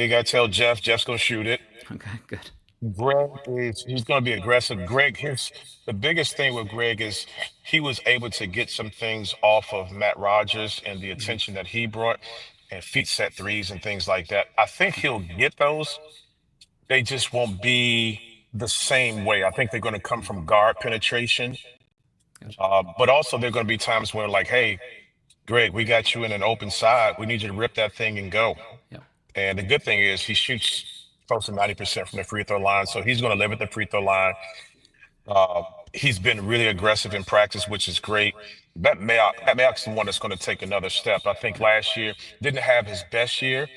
gotta tell Jeff. Jeff's gonna shoot it. Okay, good. He's going to be aggressive. Greg, here's the biggest thing with Greg is he was able to get some things off of Matt Rogers and the Hmm. attention that he brought and feet set threes and things like that. I think he'll get those. They just won't be the same way. I think they're going to come from guard penetration, Gotcha. but also there are going to be times where like, hey, Greg, we got you in an open side. We need you to rip that thing and go. Yep. And the good thing is he shoots close to 90% from the free throw line, so he's going to live at the free throw line. Uh, he's been really aggressive in practice, which is great. Matt Mayock's the one that's going to take another step. I think last year didn't have his best year.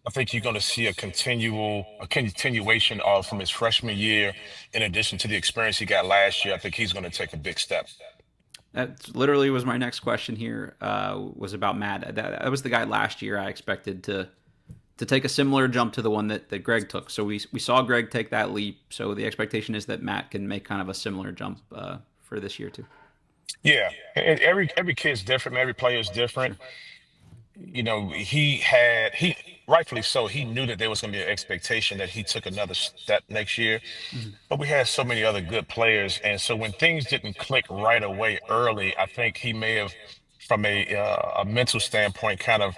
I think you're going to see a continuation of from his freshman year, in addition to the experience he got last year. I think he's going to take a big step. That literally was my next question here. Was about Matt. That was the guy last year I expected to take a similar jump to the one that Greg took. So we saw Greg take that leap. So the expectation is that Matt can make kind of a similar jump for this year too. Yeah, and every kid's different. Every player is different. Sure. He rightfully so. He knew that there was going to be an expectation that he took another step next year. Mhm. But we had so many other good players, and so when things didn't click right away early, I think he may have, from a mental standpoint, kind of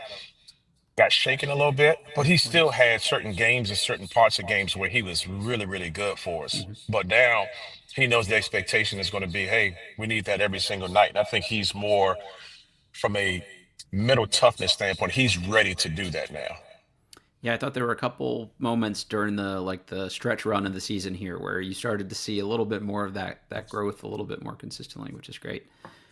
got shaken a little bit. But he Right. still had certain games and certain parts of games where he was really, really good for us. Mhm. But now he knows the expectation is going to be, hey, we need that every single night. And I think he's more from a mental toughness standpoint. He's ready to do that now. Yeah, I thought there were a couple moments during the stretch run of the season here where you started to see a little bit more of that growth a little bit more consistently, which is great.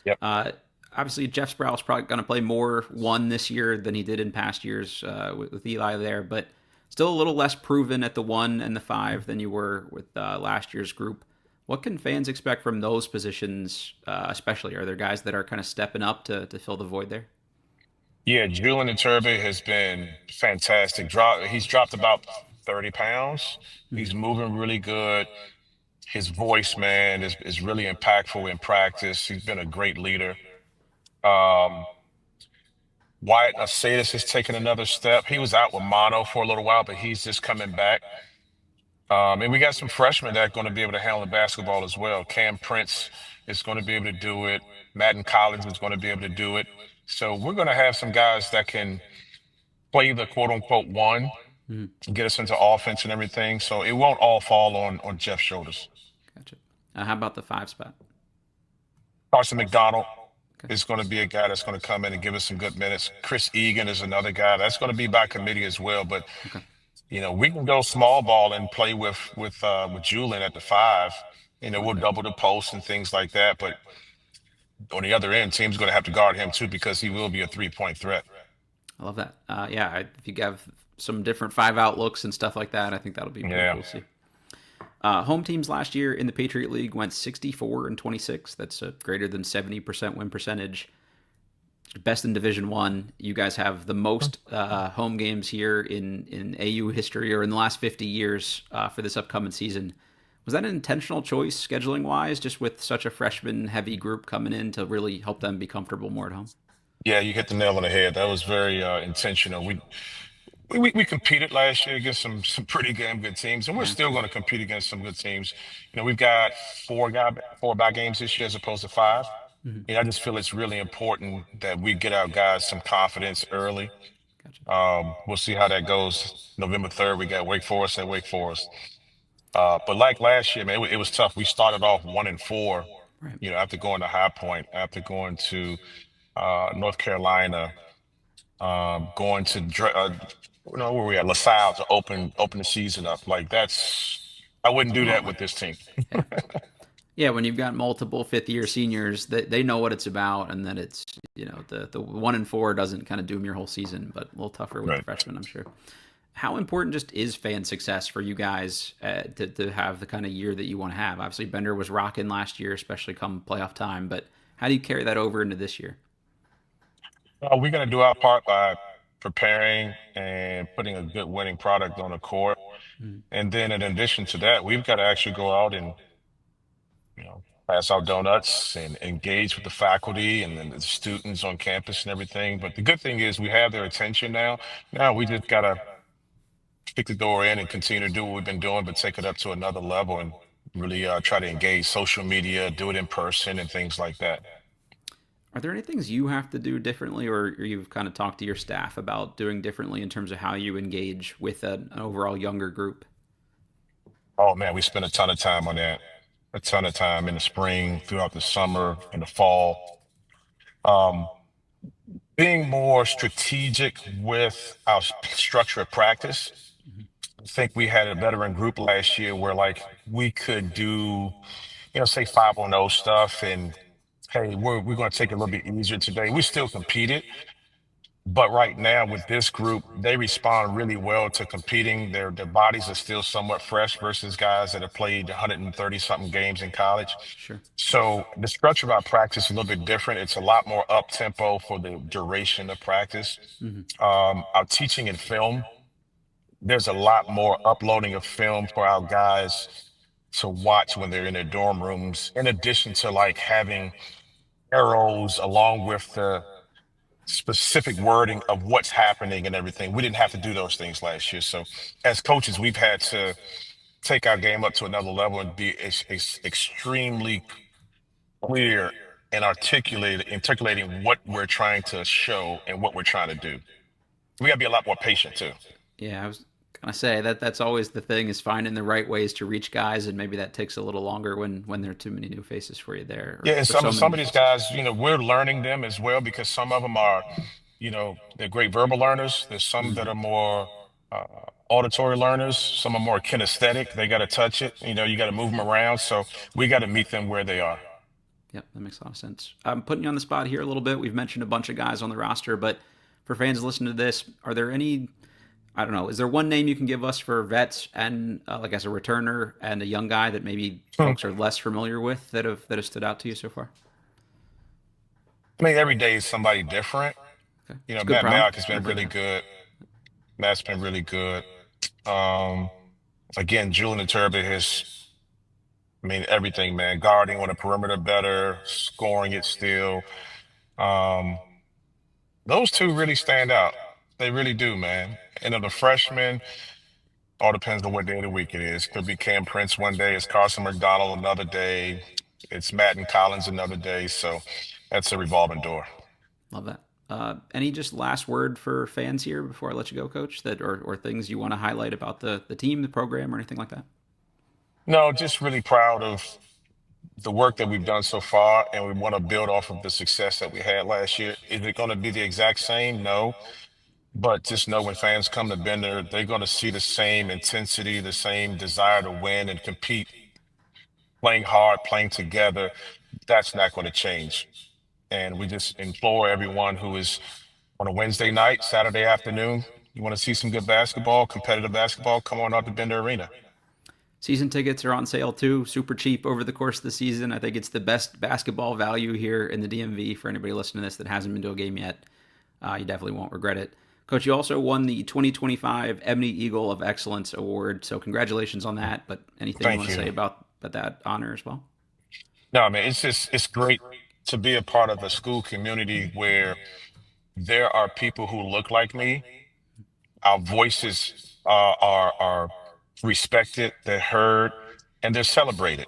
Yep. Uh, Obviously, Geoff Sprouse probably going to play more one this year than he did in past years with Eli there, but still a little less proven at the one and the five than you were with last year's group. What can fans expect from those positions, especially? Are there guys that are kind of stepping up to fill the void there? Yeah, Julen Iturbe has been fantastic. He's dropped about 30 pounds. He's moving really good. His voice, man, is really impactful in practice. He's been a great leader. Um, Wyatt Nasadis has taken another step. He was out with mono for a little while, but he's just coming back. And we got some freshmen that are going to be able to handle the basketball as well. Cam Prince is going to be able to do it. Madden Collins is going to be able to do it. So we're going to have some guys that can play the quote unquote one, Mhm. get us into offense and everything. So it won't all fall on Jeff's shoulders. Gotcha. How about the 5 spot? Carson McDonald Okay. is going to be a guy that's going to come in and give us some good minutes. Chris Egan is another guy that's going to be by committee as well. But Okay. we can go small ball and play with Julian at the 5. I like We'll that. double the post and things like that. But on the other end, team's going to have to guard him too because he will be a 3-point threat. I love that. If you have some different 5 outlooks and stuff like that, I think that'll be pretty Yeah. cool to see. Home teams last year in the Patriot League went 64-26. That's a greater than 70% win percentage. Best in Division One. You guys have the most home games here in AU history, or in the last 50 years for this upcoming season. Was that an intentional choice, scheduling wise, just with such a freshman heavy group coming in to really help them be comfortable more at home? Yeah, you hit the nail on the head. That was very intentional. We competed last year against some pretty damn good teams, and we're Yeah. still going to compete against some good teams. We've got four bye games this year as opposed to 5. Mhm. I just feel it's really important that we get our guys some confidence early. Gotcha. We'll see how that goes. November 3rd, we got Wake Forest at Wake Forest. But like last year, man, it was tough. We started off 1-4. Right. After going to High Point, after going to North Carolina, going to where we at LaSalle to open the season up. Like I wouldn't do that with this team. Yeah. Yeah, when you've got multiple 5th-year seniors, they know what it's about, and that it's the 1-4 doesn't kind of doom your whole season, but a little tougher with the Right. freshmen, I'm sure. How important just is fan success for you guys to have the kind of year that you want to have? Obviously, Bender was rocking last year, especially come playoff time, but how do you carry that over into this year? We're going to do our part by preparing and putting a good winning product on the court. Mhm. And then in addition to that, we've got to actually go out and, pass out donuts and engage with the faculty and then the students on campus and everything. But the good thing is we have their attention now. Now we just got to kick the door in and continue to do what we've been doing, but take it up to another level and really try to engage social media, do it in person and things like that. Are there any things you have to do differently, or you've kind of talked to your staff about doing differently in terms of how you engage with an overall younger group? Oh man, we spend a ton of time on that. A ton of time in the spring, throughout the summer, in the fall. Um, Being more strategic with our structure of practice. I think we had a veteran group last year where like we could do, say 5-on-0 stuff and hey, we're going to take it a little bit easier today. We still competed, but right now with this group, they respond really well to competing. Their bodies are still somewhat fresh versus guys that have played 130 something games in college. Sure. So the structure of our practice is a little bit different. It's a lot more up tempo for the duration of practice. Hmm. Our teaching in film, there's a lot more uploading of film for our guys to watch when they're in their dorm rooms, in addition to like having arrows along with the specific wording of what's happening and everything. We didn't have to do those things last year. So as coaches, we've had to take our game up to another level and be extremely clear and articulating what we're trying to show and what we're trying to do. We got to be a lot more patient too. Yeah, I was gonna say that's always the thing, is finding the right ways to reach guys, and maybe that takes a little longer when there are too many new faces for you there, Yeah, or and for some so of some many of new these faces. guys, we're learning them as well because some of them are, they're great verbal learners. There's some that Hmm. are more uh, auditory learners. Some are more kinesthetic. They got to touch it. You got to move them around. So we got to meet them where they are. Yep, that makes a lot of sense. I'm putting you on the spot here a little bit. We've mentioned a bunch of guys on the roster, but for fans listening to this, are there any? I don't know. Is there one name you can give us for vets and like as a returner and a young guy that maybe Hmm. folks are less familiar with that have stood out to you so far? I mean, every day is somebody different. Okay. You It's know, a good Matt problem. Mayock has been really good. Matt's been really good. Um, Again, Julen Iturbe has, I mean, everything, man. Guarding on the perimeter better, scoring it still. Um, those two really stand out. They really do, man. And of the freshmen, all depends on what day of the week it is. Could be Cam Prince one day, it's Carson McDonald another day, it's Matt and Collins another day. So that's a revolving door. Love that. Any just last word for fans here before I let you go, Coach? That or things you want to highlight about the team, the program, or anything like that? No, just really proud of the work that we've done so far, and we want to build off of the success that we had last year. Is it going to be the exact same? No. But just know when fans come to Bender, they're going to see the same intensity, the same desire to win and compete, playing hard, playing together. That's not going to change. And we just implore everyone who is on a Wednesday night, Saturday afternoon, you want to see some good basketball, competitive basketball, come on out to Bender Arena. Season tickets are on sale too, super cheap over the course of the season. I think it's the best basketball value here in the DMV for anybody listening to this that hasn't been to a game yet. You definitely won't regret it. Coach, you also won the 2025 Ebony Eagle of Excellence Award, so congratulations on that. But anything you Thank want to say you. about that honor as well? No, I mean, it's great to be a part of a school community where there are people who look like me. Our voices are respected, they're heard, and they're celebrated.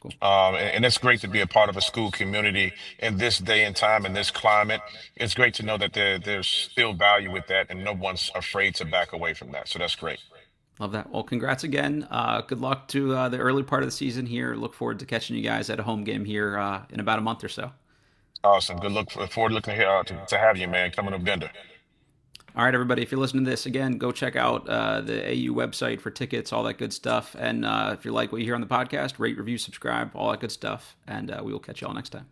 Cool. And it's great to be a part of a school community in this day and time, in this climate. It's great to know that there's still value with that, and no one's afraid to back away from that. So that's great. Love that. Well, congrats again. Good luck to the early part of the season here. Look forward to catching you guys at a home game here in about a month or so. Awesome. Good look forward to looking here to have you, man, coming to Bender. All right, everybody, if you're listening to this, again, go check out the AU website for tickets, all that good stuff. And if you like what you hear on the podcast, rate, review, subscribe, all that good stuff. And we will catch you all next time.